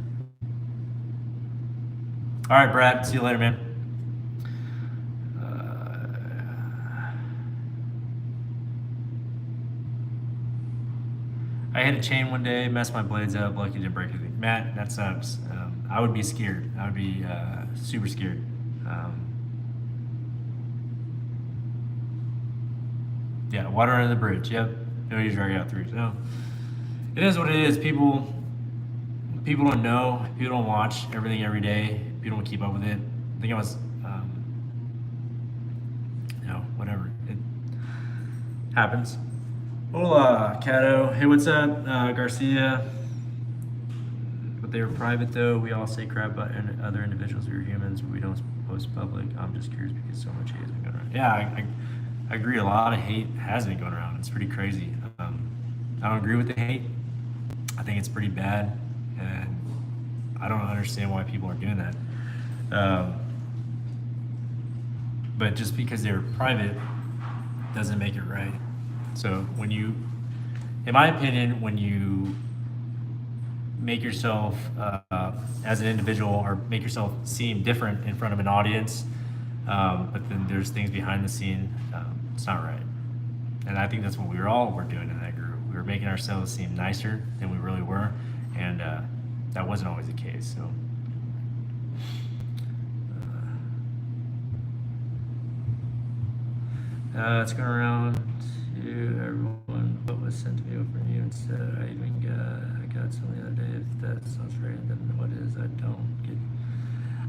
All right, Brad. See you later, man. I hit a chain one day, messed my blades up. Lucky didn't break anything. Matt, that sucks. I would be scared. I would be super scared. Yeah, water under the bridge. Yep. No, you drag out through. So it is what it is. People don't know. People don't watch everything every day. People don't keep up with it. I think I was, whatever. It happens. Hola, CADDO. Hey, what's up, Garcia? But they were private, though. We all say crap about other individuals. We're humans, but we don't post public. I'm just curious because so much hate has been going around. Yeah, I agree. A lot of hate has been going around. It's pretty crazy. I don't agree with the hate. I think it's pretty bad, and I don't understand why people are doing that. But just because they're private doesn't make it right. So in my opinion, when you make yourself as an individual or make yourself seem different in front of an audience, but then there's things behind the scene, it's not right. And I think that's what we're doing in that group. We were making ourselves seem nicer than we really were, and that wasn't always the case. So. It's going around to everyone. What was sent to me over you instead? I even got some the other day. If that sounds right, then what is? I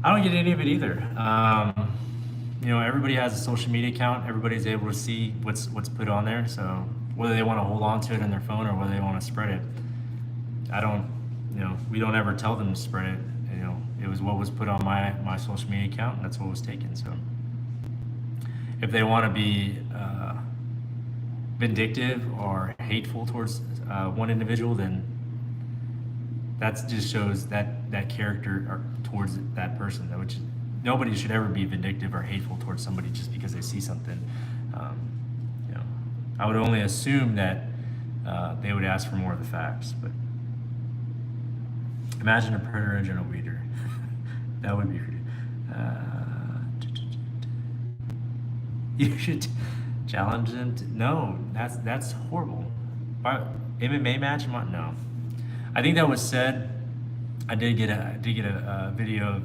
don't get any of it either. Everybody has a social media account. Everybody's able to see what's put on there. So whether they want to hold on to it on their phone or whether they want to spread it, we don't ever tell them to spread it. It was what was put on my social media account, and that's what was taken. So. If they want to be vindictive or hateful towards one individual, then that just shows that character or towards that person. Which nobody should ever be vindictive or hateful towards somebody just because they see something. I would only assume that they would ask for more of the facts. But imagine a printer engine a weeder. That would be. You should challenge them to, no, that's horrible. MMA match? No. I think that was said. I did get a video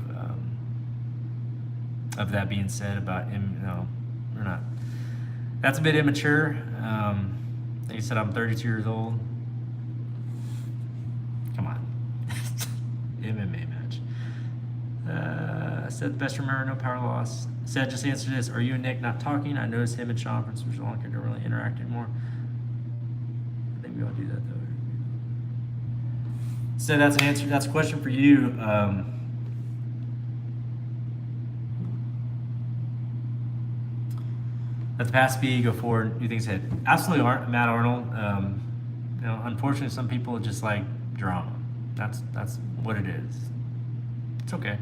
of that being said about him. No, we're not. That's a bit immature. Like I said, I'm 32 years old. Come on. MMA match. Said the best remember, no power loss. Said just answer this. Are you and Nick not talking? I noticed him and Sean from Sri Lanka don't really interact anymore. I think we all do that though. So that's an answer. That's a question for you. Let the past be, go forward, new things ahead. Absolutely, Matt Arnold. Unfortunately, some people just like drama. That's what it is. It's okay.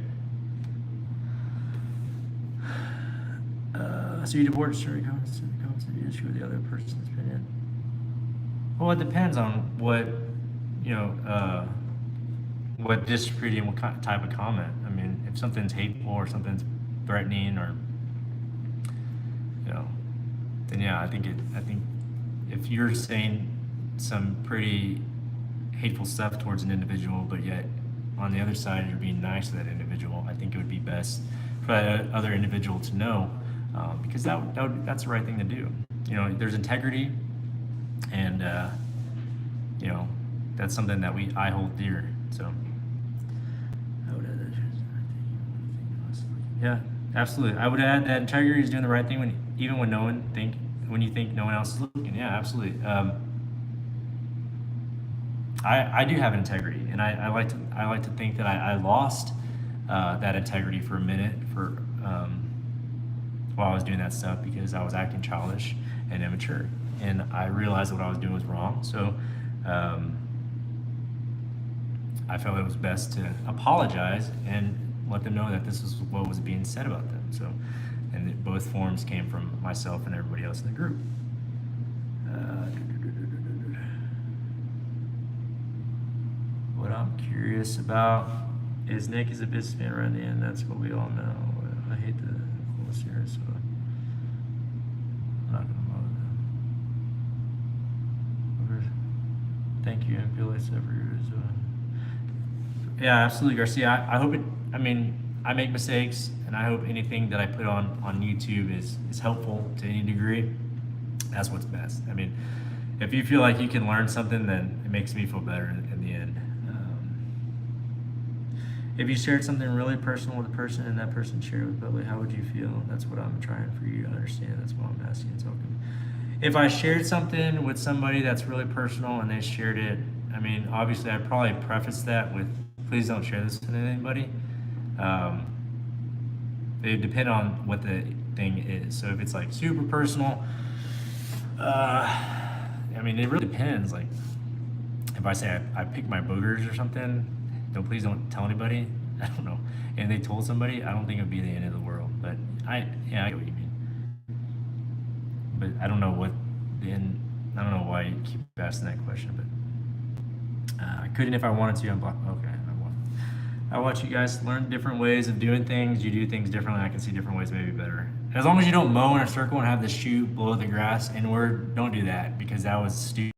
So you divorce story comments to the issue of the other person's opinion. Well, it depends on what discipline and what type of comment. I mean, if something's hateful or something's threatening or then yeah, I think if you're saying some pretty hateful stuff towards an individual, but yet on the other side you're being nice to that individual, I think it would be best for that other individual to know, because that's the right thing to do. You know, there's integrity, and you know, that's something that I hold dear. So yeah, absolutely. I would add that integrity is doing the right thing even when when you think no one else is looking. Yeah, absolutely. I do have integrity, and I like to think that I lost that integrity for a minute while I was doing that stuff, because I was acting childish and immature, and I realized what I was doing was wrong. So um, I felt it was best to apologize and let them know that this is what was being said about them. So, and both forms came from myself and everybody else in the group. What I'm curious about is Nick is a businessman around the end. That's what we all know. I hate the coolest here, so I'm not gonna bother them. Thank you, and feel like yeah, absolutely, Garcia. I hope it. I mean, I make mistakes, and I hope anything that I put on YouTube is helpful to any degree. That's what's best. I mean, if you feel like you can learn something, then it makes me feel better in the end. If you shared something really personal with a person and that person shared it with public, how would you feel? That's what I'm trying for you to understand. That's what I'm asking. So if I shared something with somebody that's really personal and they shared it, I mean, obviously I'd probably preface that with, please don't share this with anybody. It depend on what the thing is. So if it's like super personal, I mean, it really depends. Like, if I say I pick my boogers or something, please don't tell anybody. I don't know. And they told somebody, I don't think it'd be the end of the world. But I get what you mean. But I don't know what the end. I don't know why you keep asking that question. But I couldn't if I wanted to. I'm blocked. Okay, I want you guys to learn different ways of doing things. You do things differently. I can see different ways, maybe better. As long as you don't mow in a circle and have the shoe below the grass inward, don't do that, because that was stupid.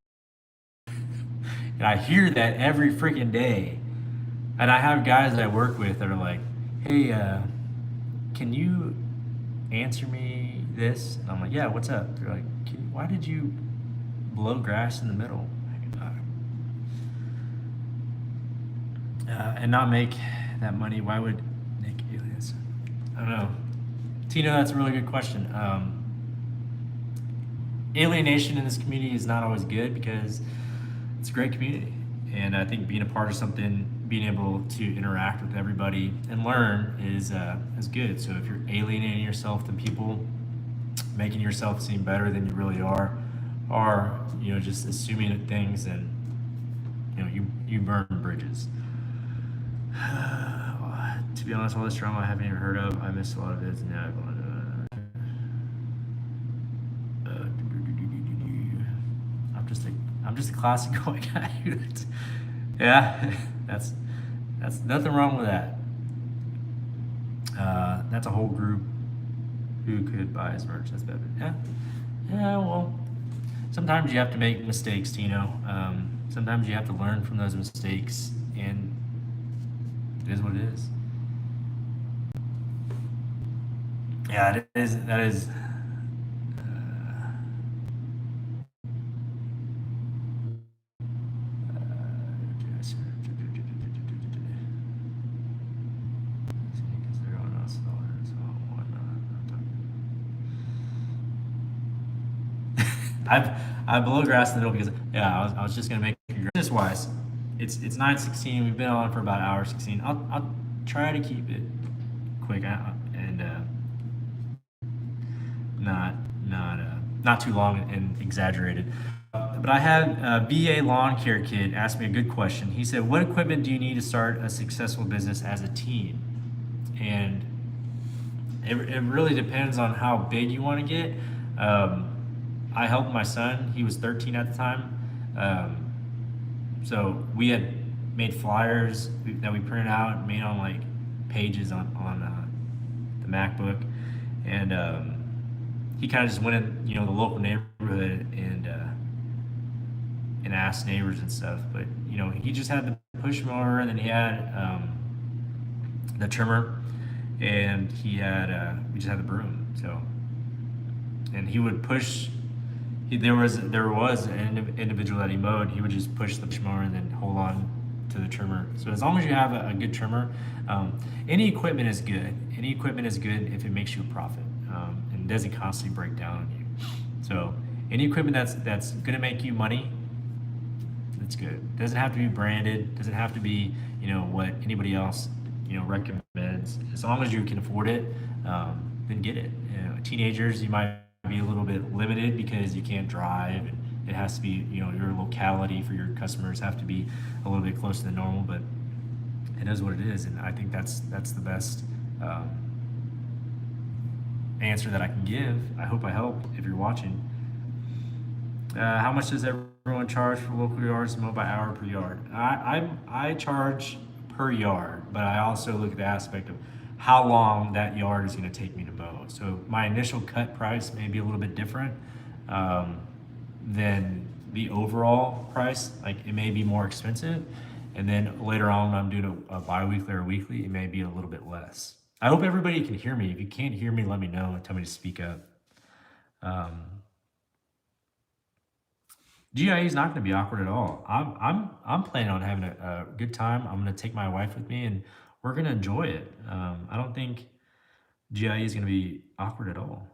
And I hear that every freaking day. And I have guys that I work with that are like, hey, can you answer me this? And I'm like, yeah, what's up? They're like, why did you blow grass in the middle? And not make that money? Why would Nick aliens? I don't know. Tino, that's a really good question. Alienation in this community is not always good, because it's a great community. And I think being a part of something, being able to interact with everybody and learn is good. So if you're alienating yourself to people, making yourself seem better than you really are, or just assuming that things, and you burn bridges. To be honest, all this drama I haven't even heard of. I missed a lot of it. And now I'm just a classic white guy. Yeah, that's nothing wrong with that. That's a whole group who could buy his merch. That's better. Yeah. Well, sometimes you have to make mistakes, Tino. Sometimes you have to learn from those mistakes, and it is what it is. Yeah, that is. I blow grass in the middle because I was just gonna make business wise. It's 9:16. We've been on for about an hour 16. I'll try to keep it quick and not too long and exaggerated. But I had a VA lawn care kid ask me a good question. He said, "What equipment do you need to start a successful business as a team?" And it really depends on how big you want to get. I helped my son. He was 13 at the time. So we had made flyers that we printed out and made on like pages on the MacBook. And he kind of just went in, the local neighborhood and asked neighbors and stuff. But he just had the push mower, and then he had the trimmer, and we just had the broom. So, and he would push. There was an individual that he mowed. He would just push the push mower and then hold on to the trimmer. So as long as you have a good trimmer, any equipment is good. Any equipment is good if it makes you a profit, and doesn't constantly break down on you. So any equipment that's going to make you money, that's good. Doesn't have to be branded. Doesn't have to be what anybody else recommends. As long as you can afford it, then get it. Teenagers, you might be a little bit limited because you can't drive, and it has to be your locality for your customers have to be a little bit closer than normal. But it is what it is, and I think that's the best answer that I can give. I hope I help if you're watching. How much does everyone charge for local yards mowed by hour per yard? I charge per yard, but I also look at the aspect of how long that yard is going to take me to mow. So my initial cut price may be a little bit different than the overall price. Like it may be more expensive, and then later on when I'm doing a bi-weekly or weekly, it may be a little bit less. I hope everybody can hear me. If you can't hear me, let me know and tell me to speak up. GIE is not going to be awkward at all. I'm planning on having a good time. I'm going to take my wife with me, and we're going to enjoy it. I don't think GIE is going to be awkward at all.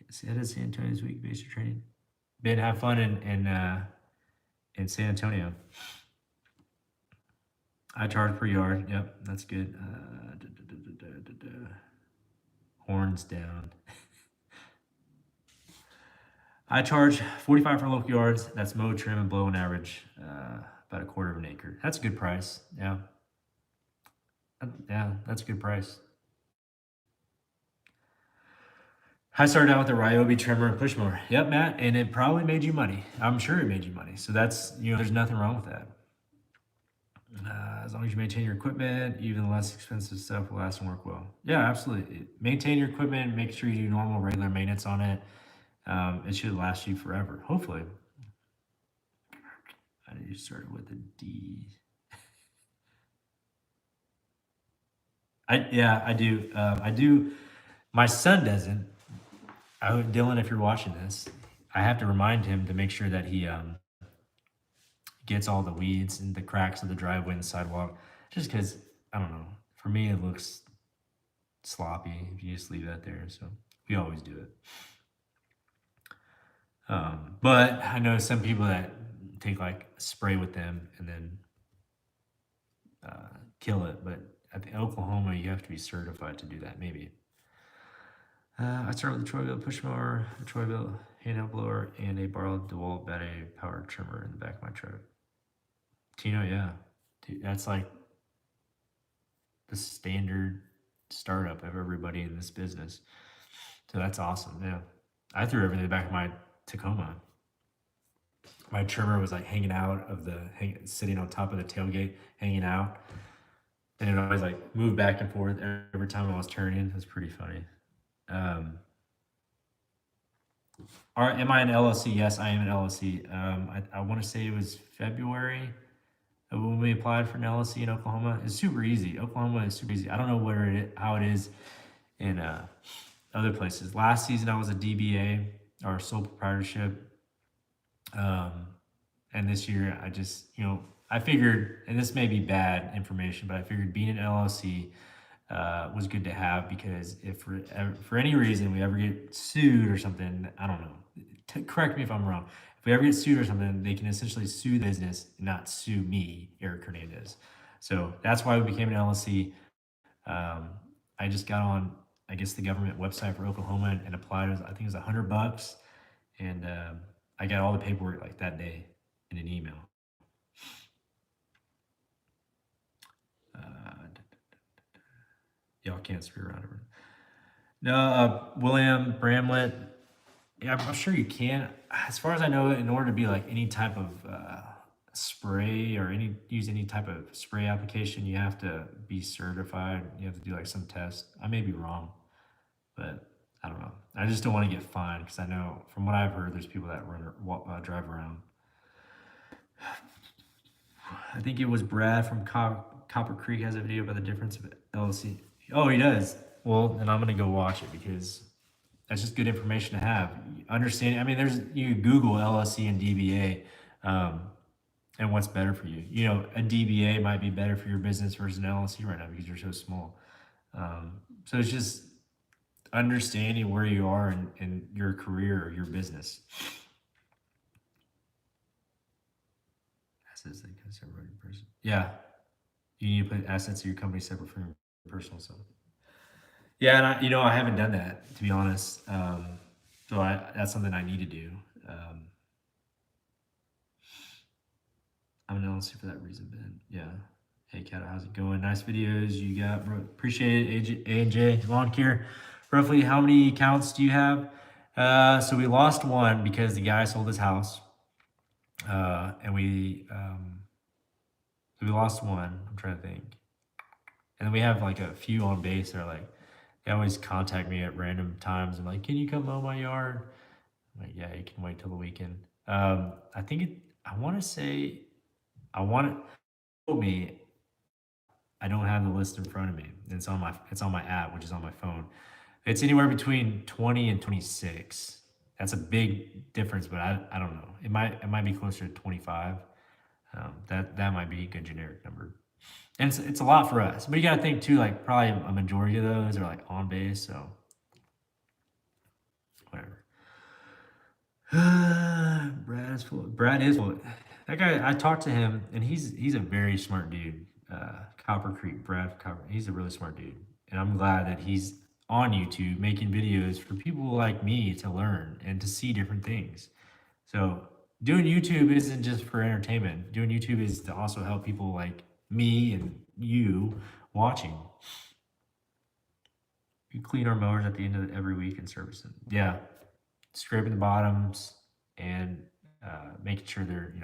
It is San Antonio this week, basic training. Ben, have fun in San Antonio. I charge per yard. Yep, that's good. Horns down. I charge 45 for local yards. That's mow, trim, and blow on average about a quarter of an acre. That's a good price. Yeah. Yeah, that's a good price. I started out with the Ryobi trimmer and push mower. Yep, Matt, and it probably made you money. I'm sure it made you money. So that's, there's nothing wrong with that. As long as you maintain your equipment, even the less expensive stuff will last and work well. Yeah, absolutely. Maintain your equipment, make sure you do normal, regular maintenance on it. It should last you forever, hopefully. I need to start with a D. I do. I do. My son doesn't. Dylan, if you're watching this, I have to remind him to make sure that he gets all the weeds and the cracks of the driveway and the sidewalk. Just because, I don't know. For me, it looks sloppy if you just leave that there. So we always do it. But I know some people that take like spray with them and then kill it. But at the Oklahoma, you have to be certified to do that. Maybe. I started with the Troyville push mower, a Troyville handheld blower, and a borrowed DeWalt battery power trimmer in the back of my truck. Tino, yeah, dude, that's like the standard startup of everybody in this business. So that's awesome. Yeah, I threw everything in the back of my Tacoma. My trimmer was like hanging out of sitting on top of the tailgate, hanging out, and it always like moved back and forth every time I was turning. It was pretty funny. Am I an LLC? Yes, I am an LLC. I want to say it was February when we applied for an LLC in Oklahoma. It's super easy. Oklahoma is super easy. I don't know how it is in other places. Last season I was a DBA or sole proprietorship, and this year I just I figured, and this may be bad information, but I figured being an LLC was good to have, because if for any reason we ever get sued or something, I don't know. Correct me if I'm wrong. If we ever get sued or something, they can essentially sue the business, not sue me, Eric Hernandez. So that's why we became an LLC. I just got on, I guess, the government website for Oklahoma and applied. I think it was $100, and I got all the paperwork like that day in an email. Y'all can't screw around it. No, William Bramlett. Yeah, I'm sure you can. As far as I know, in order to be like any type of spray or use any type of spray application, you have to be certified. You have to do like some test. I may be wrong, but I don't know. I just don't want to get fined because I know from what I've heard, there's people that drive around. I think it was Brad from Copper Creek has a video about the difference of LLC. Oh, he does. Well, then I'm gonna go watch it because that's just good information to have. Understanding. I mean, there's you Google LLC and DBA, um, and what's better for you. You know, a DBA might be better for your business versus an LLC right now because you're so small. So it's just understanding where you are in your career or your business. Assets that can separate your person. Yeah, you need to put assets of your company separate from your personal self. Yeah, and I haven't done that to be honest. So that's something I need to do. Um, I'm an LLC for that reason, Ben. Yeah. Hey, Kat, how's it going? Nice videos you got, bro. Appreciate it, A&J Lawn Care. Roughly, how many accounts do you have? So we lost one because the guy sold his house, and we lost one. I'm trying to think, and then we have like a few on base that are like they always contact me at random times and like, can you come mow my yard? I'm like, yeah, you can wait till the weekend. I think it. I want to say I want it. Told me I don't have the list in front of me. It's on my app, which is on my phone. It's anywhere between 20 and 26. That's a big difference, but I don't know. It might be closer to 25. That might be a good generic number. And it's a lot for us. But you gotta think too, like probably a majority of those are like on base, so whatever. Brad is full. That guy, I talked to him, and he's a very smart dude. Copper Creek, Brad Copper. He's a really smart dude, and I'm glad that he's on YouTube making videos for people like me to learn and to see different things. So doing YouTube isn't just for entertainment. Doing YouTube is to also help people like me and you watching. We clean our mowers at the end of every week and service them. Yeah, scraping the bottoms and making sure they're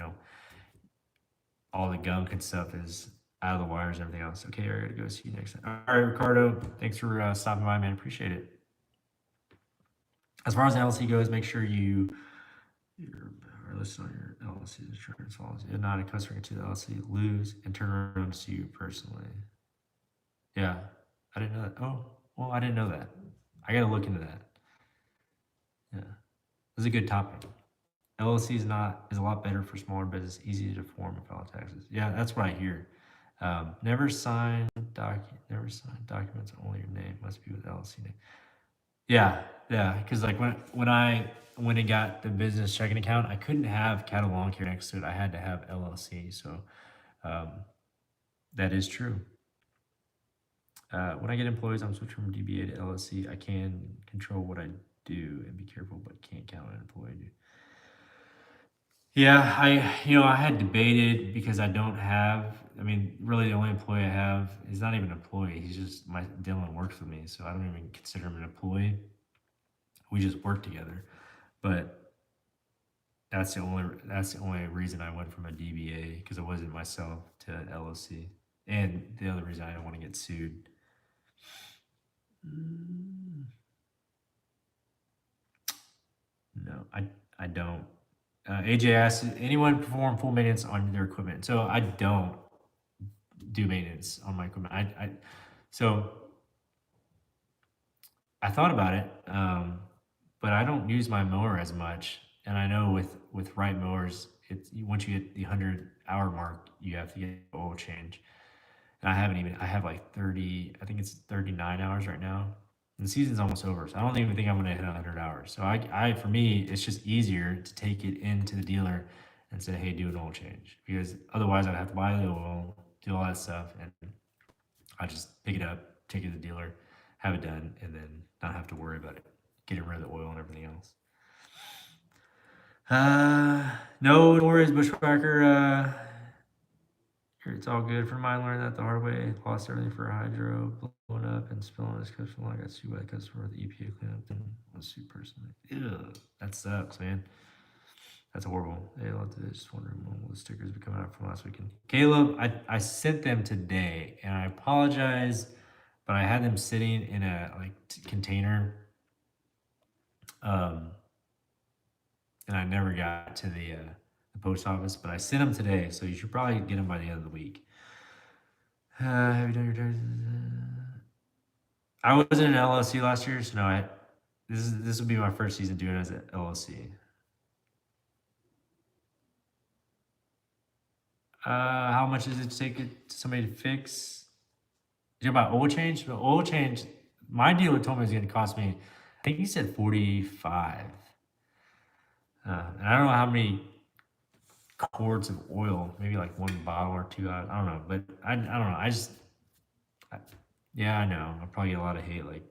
all the gunk and stuff is out of the wires and everything else. Okay, I gotta go. See you next time. All right, Ricardo. Thanks for stopping by, man. Appreciate it. As far as LLC goes, make sure are listed on your LLC insurance policy. If not, a customer to the LLC lose and turn around to you personally. Yeah, I didn't know that. Oh, well, I didn't know that. I gotta look into that. Yeah, this is a good topic. LLC is a lot better for smaller business, easy to form and file taxes. Yeah, that's what I hear. Never sign documents only your name must be with LLC name. Yeah, yeah, because like when I got the business checking account, I couldn't have CADDO Lawn Care next to it. I had to have LLC. So um, that is true. When I get employees, I'm switching from DBA to LLC. I can control what I do and be careful, but can't count an employee. Yeah, I had debated because I don't have. I mean, really, the only employee I have is not even an employee. He's just my Dylan works with me, so I don't even consider him an employee. We just work together. But that's the only reason I went from a DBA because it wasn't myself to an LLC, and the other reason I don't want to get sued. Mm, No, I don't. AJ asks, anyone perform full maintenance on their equipment? So I don't do maintenance on my equipment. So I thought about it, but I don't use my mower as much. And I know with right mowers, it's once you hit the 100-hour mark, you have to get oil change. And I have like 30, I think it's 39 hours right now. And the season's almost over. So I don't even think I'm going to hit 100 hours. So for me, it's just easier to take it into the dealer and say, hey, do an oil change. Because otherwise I'd have to buy the oil, do all that stuff. And I just pick it up, take it to the dealer, have it done, and then not have to worry about it, getting rid of the oil and everything else. No worries, Bushwhacker. It's all good. For mine, learned that the hard way. Lost everything for a hydro, blowing up and spilling his customer. I got sued by the customer with the EPA cleanup and was sued personally. Ew, that sucks, man. That's horrible. Hey, just wondering when will the stickers be coming out from last weekend. Caleb, I sent them today, and I apologize, but I had them sitting in a container, Um, and I never got to the post office, but I sent them today, so you should probably get them by the end of the week. Have you done your taxes? I was in an LLC last year, so no, this will be my first season doing it as an LLC. How much does it take somebody to fix? You know about oil change? The oil change, my dealer told me it was going to cost me, I think he said 45. And I don't know how many quarts of oil, maybe like one bottle or two. I don't know, but I don't know. I, yeah, I know. I'll probably get a lot of hate, like,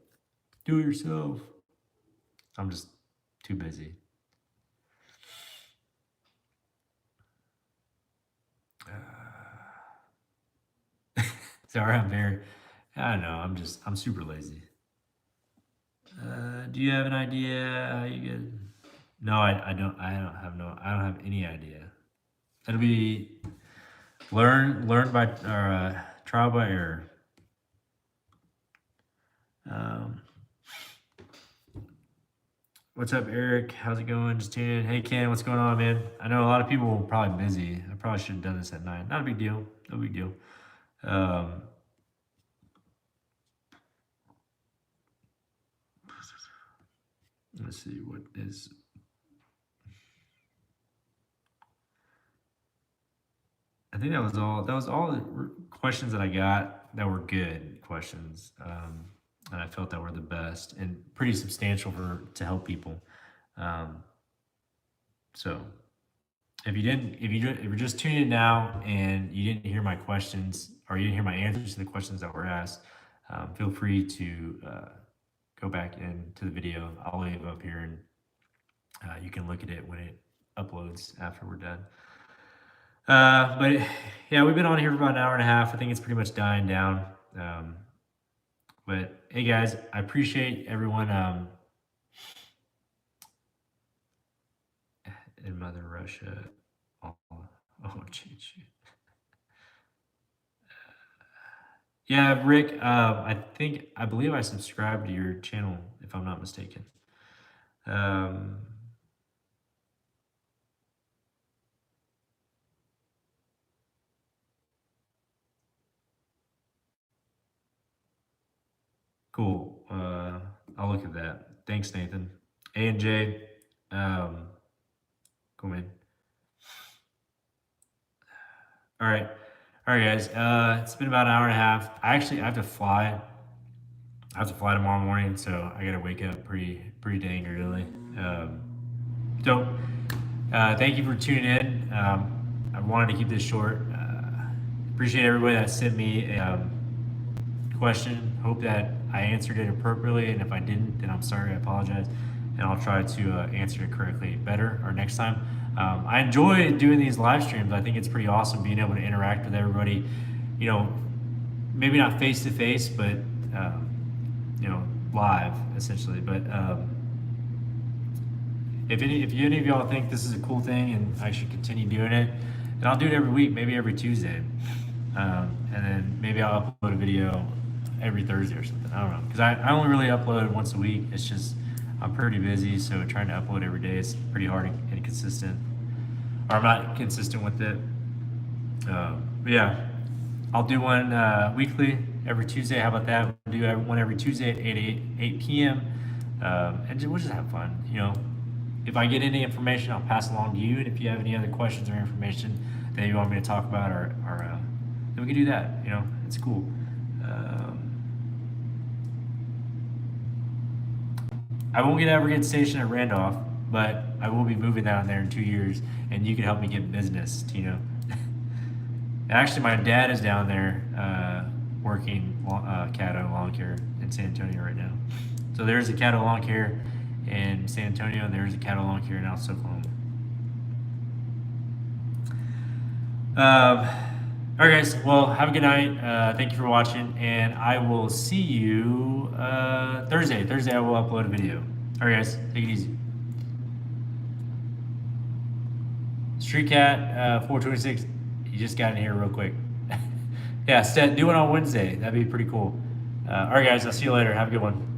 do it yourself. I'm just too busy. Sorry, I don't know. I'm super lazy. Do you have an idea how you get? No, I don't have any idea. It'll be learn by or trial by error. Um, what's up, Eric? How's it going? Just tuning in. Hey, Ken, what's going on, man? I know a lot of people were probably busy. I probably should have done this at 9. Not a big deal. No big deal. Let's see what is. I think that was all. That was all the questions that I got that were good questions, and I felt that were the best and pretty substantial to help people. Um, so if you're just tuning in now and you didn't hear my questions or you didn't hear my answers to the questions that were asked, feel free to go back into the video. I'll leave it up here and you can look at it when it uploads after we're done. But yeah, we've been on here for about an hour and a half. I think it's pretty much dying down. But hey guys, I appreciate everyone in Mother Russia. Oh, cheat sheet. Yeah, Rick, I believe I subscribed to your channel, if I'm not mistaken. Cool. I'll look at that. Thanks, Nathan. A and J, cool, man. All right, guys. It's been about an hour and a half. I have to fly. I have to fly tomorrow morning, so I gotta wake up pretty dang early. So, thank you for tuning in. I wanted to keep this short. Appreciate everybody that sent me a question. Hope that I answered it appropriately, and if I didn't, then I'm sorry. I apologize, and I'll try to answer it correctly better or next time. I enjoy doing these live streams. I think it's pretty awesome being able to interact with everybody. You know, maybe not face to face, but you know, live essentially. But if any of y'all think this is a cool thing and I should continue doing it, then I'll do it every week, maybe every Tuesday, and then maybe I'll upload a video every Thursday or something. I don't know, because I only really upload once a week. It's just I'm pretty busy, so trying to upload every day is pretty hard and consistent. Or I'm not consistent with it. But yeah, I'll do one weekly every Tuesday. How about that? We'll do one every Tuesday at 8 p.m. And we'll just have fun. You know, if I get any information, I'll pass along to you. And if you have any other questions or information that you want me to talk about, or then we can do that. You know, it's cool. I won't ever get stationed at Randolph, but I will be moving down there in 2 years, and you can help me get business, Tino. Actually, my dad is down there working CADDO Lawn Care in San Antonio right now. So there's a CADDO Lawn Care in San Antonio, and there's a CADDO Lawn Care in Altus, Oklahoma. All right, guys. Well, have a good night. Thank you for watching, and I will see you Thursday. Thursday, I will upload a video. All right, guys. Take it easy. Street Cat 426. You just got in here real quick. Yeah, do it on Wednesday. That'd be pretty cool. All right, guys. I'll see you later. Have a good one.